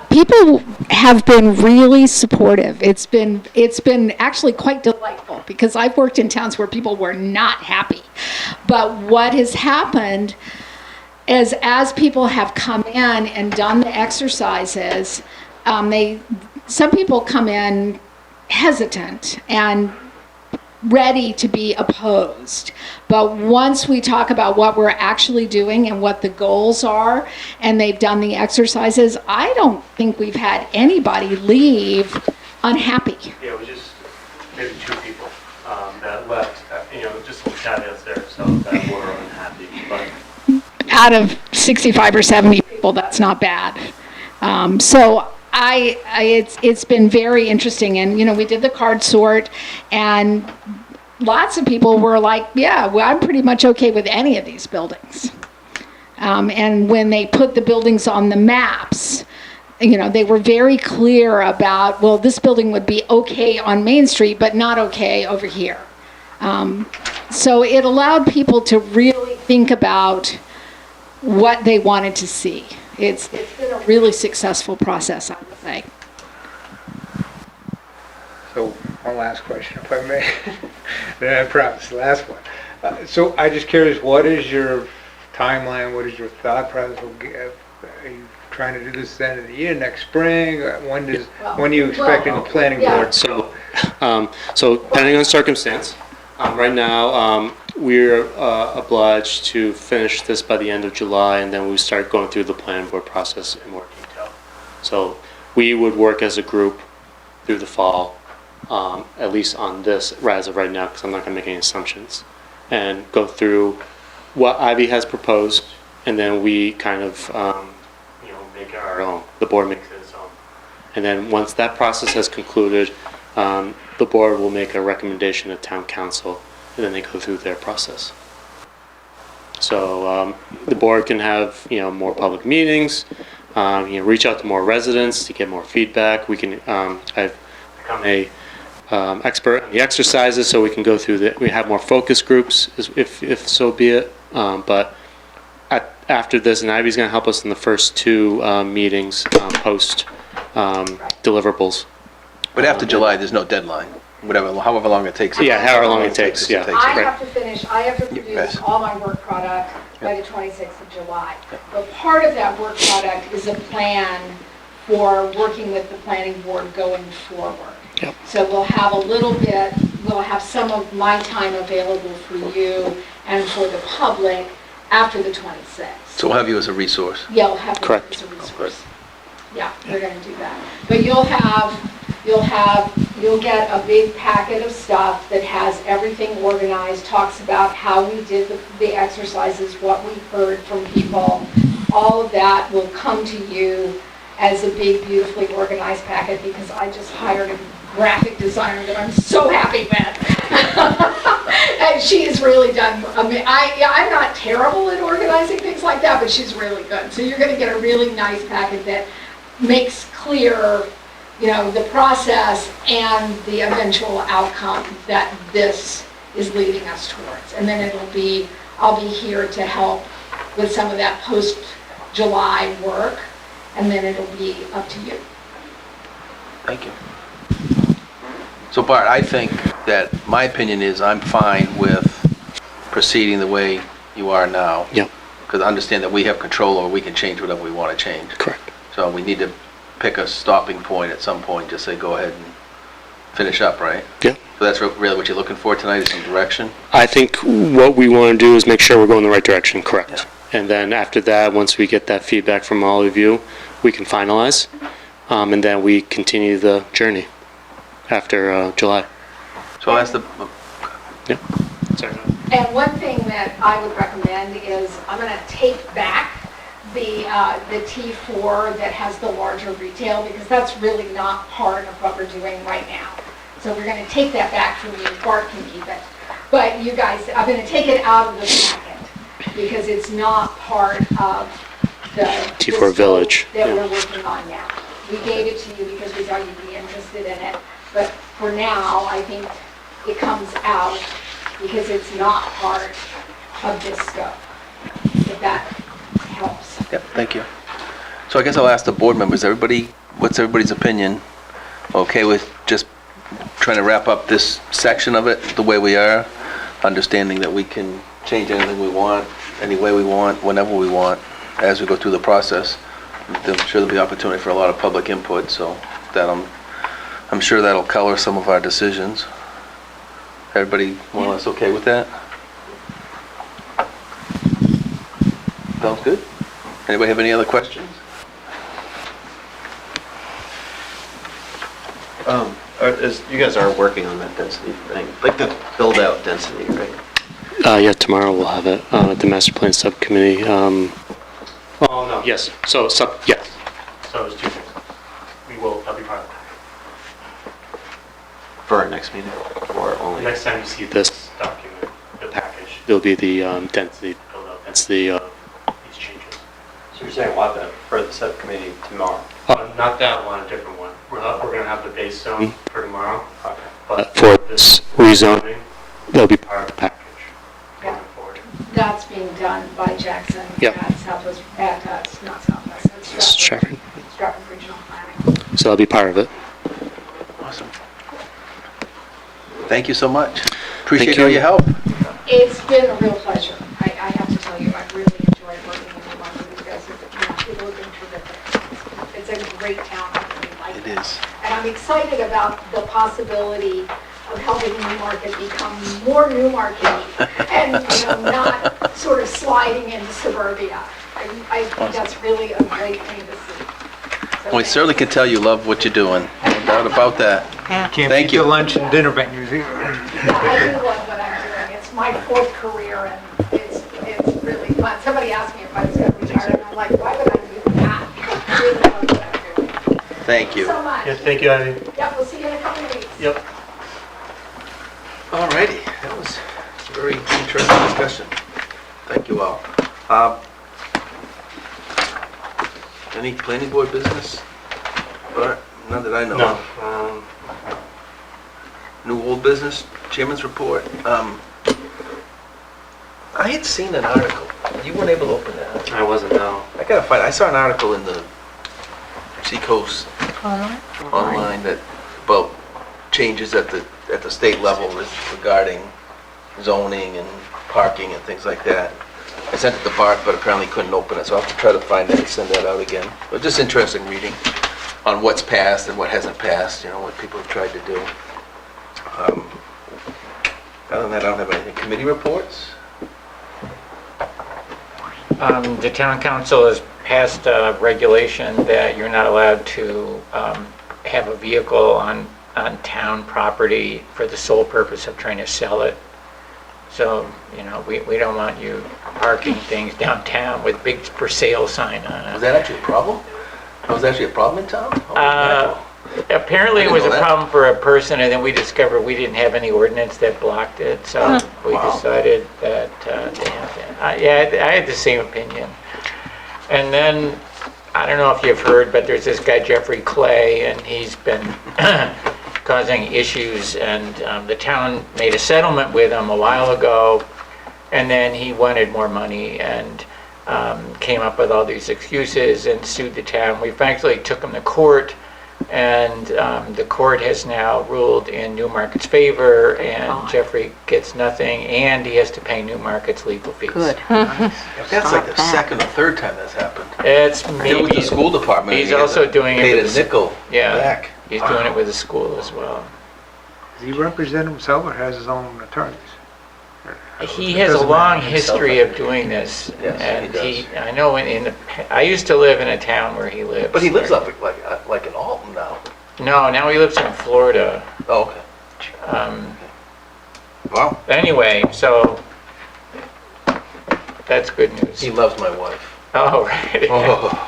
People have been really supportive. It's been actually quite delightful because I've worked in towns where people were not happy. But what has happened is as people have come in and done the exercises, some people come in hesitant and ready to be opposed. But once we talk about what we're actually doing and what the goals are, and they've done the exercises, I don't think we've had anybody leave unhappy. Yeah, it was just maybe 2 people that left, just some caveats there, so that were unhappy, but. Out of 65 or 70 people, that's not bad. So it's been very interesting, and we did the card sort, and lots of people were like, yeah, well, I'm pretty much okay with any of these buildings. And when they put the buildings on the maps, you know, they were very clear about, well, this building would be okay on Main Street, but not okay over here. So it allowed people to really think about what they wanted to see. It's been a really successful process, I would say. So, one last question, if I may. Then I promise, the last one. So, I'm just curious, what is your timeline, what is your thought process? Are you trying to do this at the end of the year, next spring? When are you expecting the planning board? So, so depending on circumstance, right now, we're obliged to finish this by the end of July, and then we start going through the planning board process in more detail. So we would work as a group through the fall, at least on this, as of right now, because I'm not going to make any assumptions, and go through what Ivy has proposed, and then we kind of, make our own. The board makes its own. And then once that process has concluded, the board will make a recommendation to town council, and then they go through their process. So the board can have, more public meetings, reach out to more residents to get more feedback. We can, I've become a expert in the exercises, so we can go through we have more focus groups, if so be it. But after this, and Ivy's going to help us in the first two meetings post deliverables. But after July, there's no deadline, however long it takes. Yeah, however long it takes, yeah. I have to produce all my work product by the 26th of July. But part of that work product is a plan for working with the planning board going forward. Yep. So we'll have we'll have some of my time available for you and for the public after the 26th. So we'll have you as a resource. Yeah, we'll have you Correct. as a resource. Yeah, we're going to do that. But you'll get a big packet of stuff that has everything organized, talks about how we did the exercises, what we heard from people. All of that will come to you as a big, beautifully organized packet, because I just hired a graphic designer that I'm so happy with. And she's really done, I'm not terrible at organizing things like that, but she's really good. So you're going to get a really nice packet that makes clear, the process and the eventual outcome that this is leading us towards. And then I'll be here to help with some of that post-July work, and then it'll be up to you. Thank you. So Bart, I think that my opinion is I'm fine with proceeding the way you are now. Yeah. Because I understand that we have control over, we can change whatever we want to change. Correct. So we need to pick a stopping point at some point, just say go ahead and finish up, right? Yeah. So that's really what you're looking for tonight, is some direction? I think what we want to do is make sure we're going the right direction, correct. And then after that, once we get that feedback from all of you, we can finalize, and then we continue the journey after July. So that's the... Yeah. Sorry. And one thing that I would recommend is I'm going to take back the T4 that has the larger retail, because that's really not part of what we're doing right now. So we're going to take that back from you. Bart can keep it. But you guys, I'm going to take it out of the packet because it's not part of the T4 Village that we're working on now. We gave it to you because we thought you'd be interested in it. But for now, I think it comes out because it's not part of this scope, if that helps. Yep, thank you. So I guess I'll ask the board members, what's everybody's opinion? Okay with just trying to wrap up this section of it the way we are, understanding that we can change anything we want, any way we want, whenever we want, as we go through the process. I'm sure there'll be opportunity for a lot of public input, so that I'm sure that'll color some of our decisions. Everybody more or less okay with that? Sounds good. Anybody have any other questions? You guys are working on that density thing, like the build-out density, right? Yeah, tomorrow we'll have it at the master plan subcommittee. Oh no, yes. So yes. So it's two things. That'll be part of For our next meeting, or only? Next time you see this document, the package, There'll be the density, build up, that's the, these changes. So you're saying what, for the subcommittee tomorrow? Not that one, a different one. We're gonna have the base zone for tomorrow, but for this rezoning, that'll be part of the package Yeah. going forward. That's being done by Jackson Yep. at Southwest, not Southwest, it's Stratford. Stratford Regional Planning. So that'll be part of it. Awesome. Thank you so much. Appreciate you. all your help. It's been a real pleasure. I have to tell you, I've really enjoyed working in Newmarket with you guys. People have been terrific. It's a great town. I really like it. It is. And I'm excited about the possibility of helping Newmarket become more Newmarket and, not sort of sliding into suburbia. I think that's really a great thing to see. So We thank certainly can tell you love what you're doing. No doubt about that. Can't Thank beat you. the lunch and dinner menus either. Yeah, I do love what I'm doing. It's my fourth career and it's really fun. Somebody asked me if I was going to retire and I'm like, why would I do that? I really love what I'm doing. Thank you. So much. Yeah, thank you, Ivy. Yeah, we'll see you in a couple of weeks. Yep. Alrighty, that was a very interesting discussion. Thank you all. Any planning board business? Bart? None that I know No, of. New old business, chairman's report. I had seen an article. You weren't able to open that. I wasn't, no. I gotta find, I saw an article in the Seacoast online that, about changes at the state level regarding zoning and parking and things like that. I sent it to Bart, but apparently couldn't open it, so I'll have to try to find that and send that out again. But just interesting reading on what's passed and what hasn't passed, what people have tried to do. Other than that, I don't have anything. Committee reports? The town council has passed a regulation that you're not allowed to have a vehicle on town property for the sole purpose of trying to sell it. So, we don't want you parking things downtown with big for sale sign on it. Was that actually a problem? That was actually a problem in town? Apparently it was a problem for a person, and then we discovered we didn't have any ordinance that blocked it, so we decided that to have that. Yeah, I had the same opinion. And then, I don't know if you've heard, but there's this guy Jeffrey Clay, and he's been causing issues, and the town made a settlement with him a while ago, and then he wanted more money and came up with all these excuses and sued the town. We actually took him to court, and the court has now ruled in Newmarket's favor, and Jeffrey gets nothing, and he has to pay Newmarket's legal fees. Good. That's like the second or third time that's happened. It's I did it with the maybe, school department. he's You get also the- doing it paid with a the s- nickel yeah. back. He's doing it with the school as well. Does he represent himself or has his own attorneys? He It has a doesn't long matter. history of doing this, Yes, and he I know I used to live in a town where he lives. But he lives up like in Alton now. No, now he lives in Florida. Oh, okay. Wow. Anyway, so that's good news. He loves my wife. Oh, right. Oh.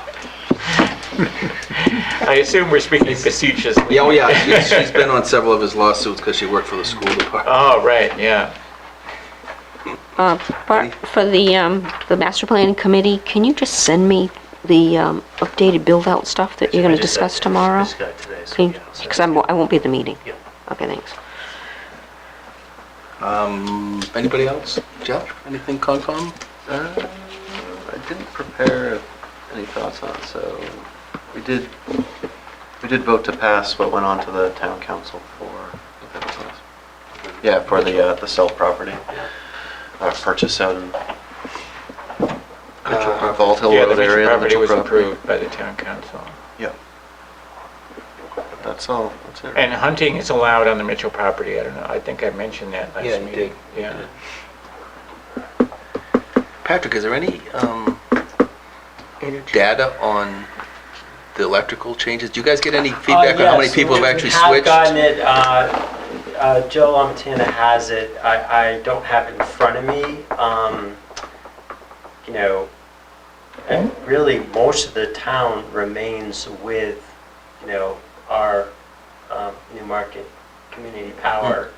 I assume we're speaking facetiously. Yeah, oh yeah, she's been on several of his lawsuits because she worked for the school department. Oh, right, yeah. Bart, for the master planning committee, can you just send me the updated build-out stuff that you're going to discuss tomorrow? Just got it today, so yeah, I'll send Because it to you. I won't be at the meeting. Yeah. Okay, thanks. Anybody else? Jeff, anything Concom? I didn't prepare any thoughts on it, so we did vote to pass what went on to the town council for, yeah, for the self property purchase out in Vault Hill Yeah, the Road Mitchell area. property was property. approved by the town council. Yeah. But that's all, that's it. And hunting is allowed on the Mitchell property, I don't know, I think I mentioned that last Yeah, you meeting. did. Yeah. Patrick, is there any data on the electrical changes? Do you guys get any feedback on how many people have actually switched? We have gotten it, Joe Lamontina has it, I don't have it in front of me. And really, most of the town remains with, our Newmarket community power,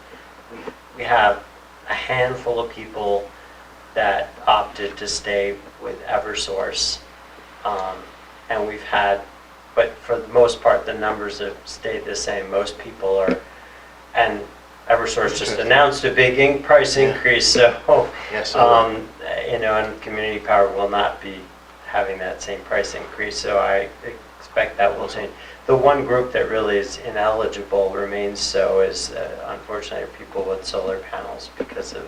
we have a handful of people that opted to stay with Eversource. And we've had, but for the most part, the numbers have stayed the same. Most people are, and Eversource just announced a big price increase, so, you know, and community power will not be having that same price increase, so I expect that will change. The one group that really is ineligible remains so is, unfortunately, people with solar panels because of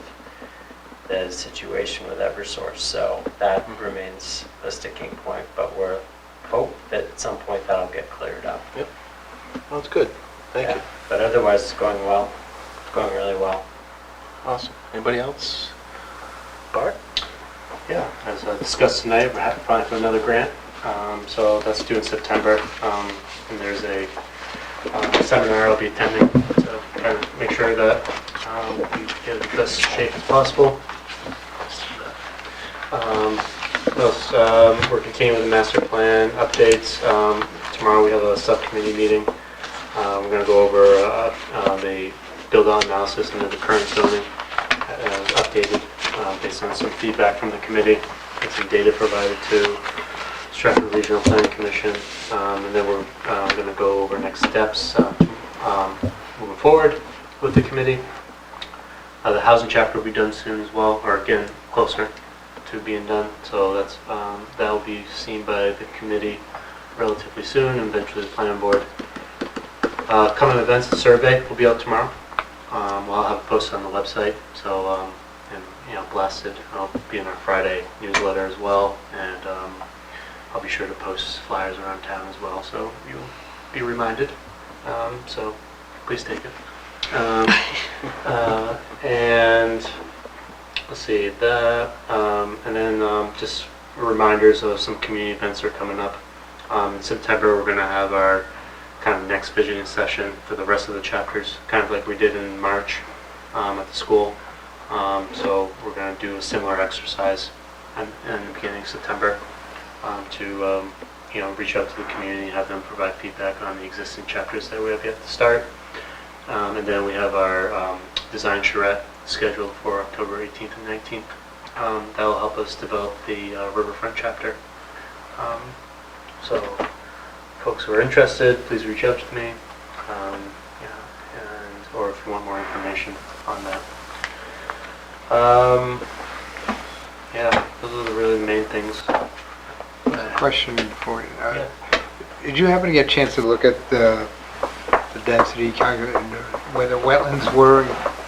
the situation with Eversource. So that remains a sticking point, but we're hope that at some point that'll get cleared up. Yep. Well, that's good. Thank you. But otherwise, it's going well. It's going really well. Awesome. Anybody else? Bart? Yeah, as discussed tonight, we're applying for another grant. So that's due in September. And there's a seminar I'll be attending to try to make sure that we get in the best shape as possible. What else? We're continuing with the master plan updates. Tomorrow we have a subcommittee meeting. We're going to go over the build-out analysis and the current zoning updated based on some feedback from the committee and some data provided to Stratford Regional Planning Commission. And then we're going to go over next steps moving forward with the committee. The housing chapter will be done soon as well, or again, closer to being done. So that's that'll be seen by the committee relatively soon, and eventually the planning board. Coming events survey will be out tomorrow. I'll have it posted on the website, so and you know, blasted. I'll be in our Friday newsletter as well, and I'll be sure to post flyers around town as well, so you'll be reminded. So please take it. And let's see that, and then just reminders of some community events that are coming up. In September, we're going to have our kind of next visioning session for the rest of the chapters, kind of like we did in March at the school. So we're going to do a similar exercise in the beginning of September to you know, reach out to the community and have them provide feedback on the existing chapters that we have yet to start. And then we have our design charrette scheduled for October 18th and 19th. That will help us develop the riverfront chapter. So folks who are interested, please reach out to me, or if you want more information on that. Yeah, those are the really main things. Question for you. Did you happen to get a chance to look at the density calculation, whether wetlands were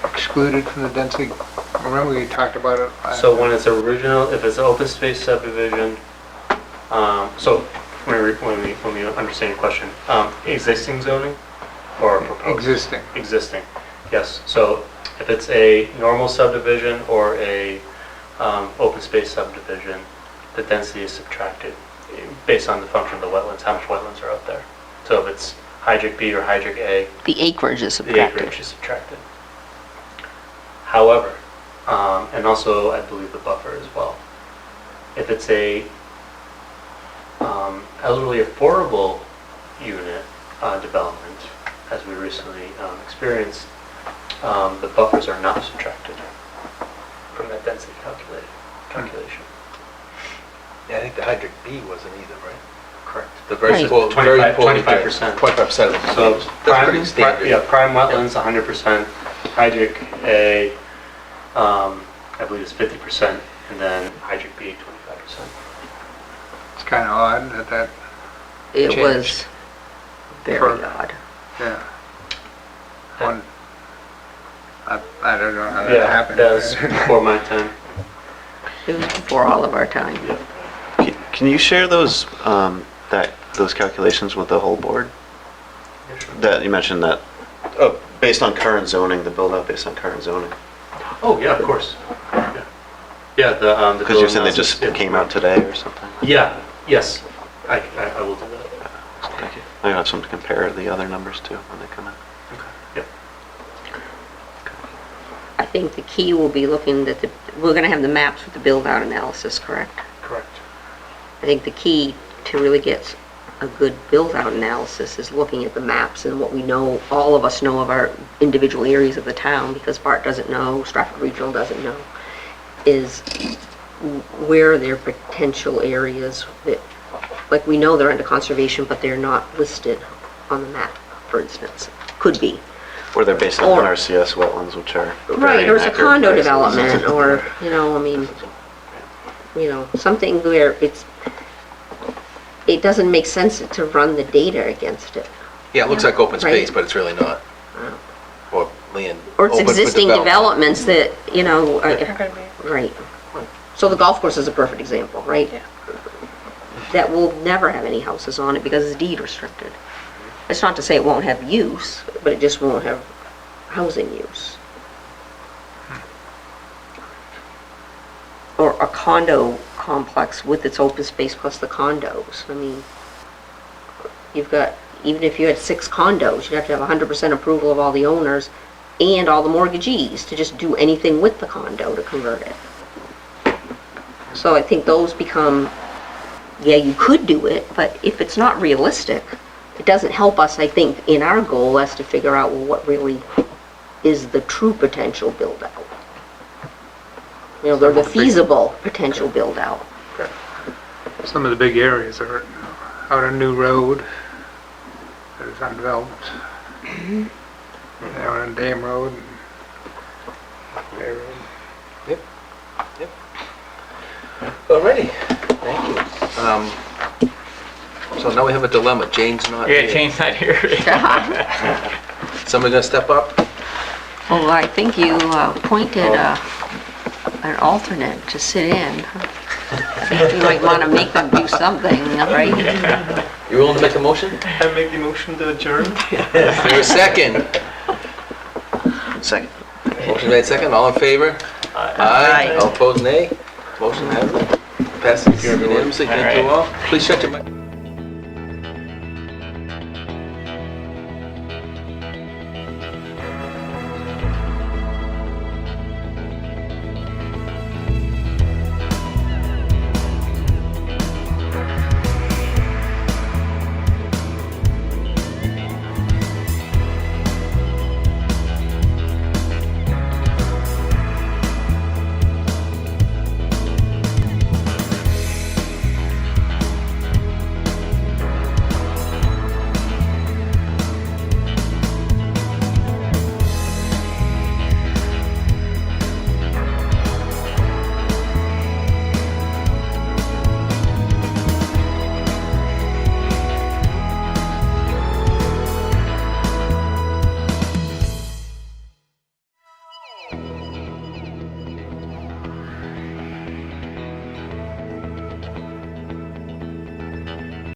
excluded from the density? Remember we talked about it? So when it's original, if it's an open space subdivision, so when we understand your question, existing zoning or proposed? Existing. Existing, yes. So if it's a normal subdivision or a open space subdivision, the density is subtracted based on the function of the wetlands, how much wetlands are out there. So if it's hydric B or hydric A, The acreage is the subtracted. acreage is subtracted. However, and also I believe the buffer as well. If it's a elderly affordable unit development, as we recently experienced, the buffers are not subtracted from that density calculation. Yeah, I think the hydric B wasn't either, right? Correct. The very Right. poor, very 25%. poorly drained. 25% of the So homes. That's pretty standard. Yeah, prime wetlands 100%, hydric A, I believe it's 50%, and then hydric B 25%. It's kind of odd that It Changed. was very odd. yeah. One, I don't know how that Yeah, happened. that was before my time. It was before all of our time. Can you share those, those calculations with the whole board? That you mentioned that, based on current zoning, the build out based on current zoning. Oh, yeah, of course. Yeah, yeah, the Because you building said they just analysis, yeah. came out today or something? Yeah, yes, I will do that. Thank you. I have some to compare the other numbers to when they come in. Okay, yep. I think the key will be looking at we're going to have the maps with the build-out analysis, correct? Correct. I think the key to really get a good build-out analysis is looking at the maps and what we know, all of us know of our individual areas of the town, because Bart doesn't know, Stratford Regional doesn't know, is where are their potential areas that, like, we know they're under conservation, but they're not listed on the map, for instance. Could be. Or they're based on NRCS wetlands, which are Right, or it's a inaccurate condo places. development, or, you know, I mean, you know, something where it doesn't make sense to run the data against it. Yeah, it looks like open Right. space, but it's really not. Or land. Or it's open for existing developments that, you know, They're gonna be, right. So the golf course is a perfect example, right? Yeah. That will never have any houses on it because it's deed restricted. It's not to say it won't have use, but it just won't have housing use. Or a condo complex with its open space plus the condos. I mean, you've got, even if you had 6 condos, you'd have to have 100% approval of all the owners and all the mortgagees to just do anything with the condo to convert it. So I think those become, yeah, you could do it, but if it's not realistic, it doesn't help us, I think, in our goal as to figure out, well, what really is the true potential build-out. You know, the feasible potential build-out. Some of the big areas are out on New Road that is undeveloped. Out on Dam Road. and Bay Road. Alrighty, thank you. So now we have a dilemma, Jane's not Yeah, here. Jane's not here. Somebody gonna step up? Well, I think you appointed an alternate to sit in. I think you might want to make them do something, right? You willing to make a motion? I make the motion to adjourn? Is there a second? Second. Motion made second, all in favor? Aye. All opposed, nay? Motion has it. Passes unanimously, thank you all. Please shut your mic.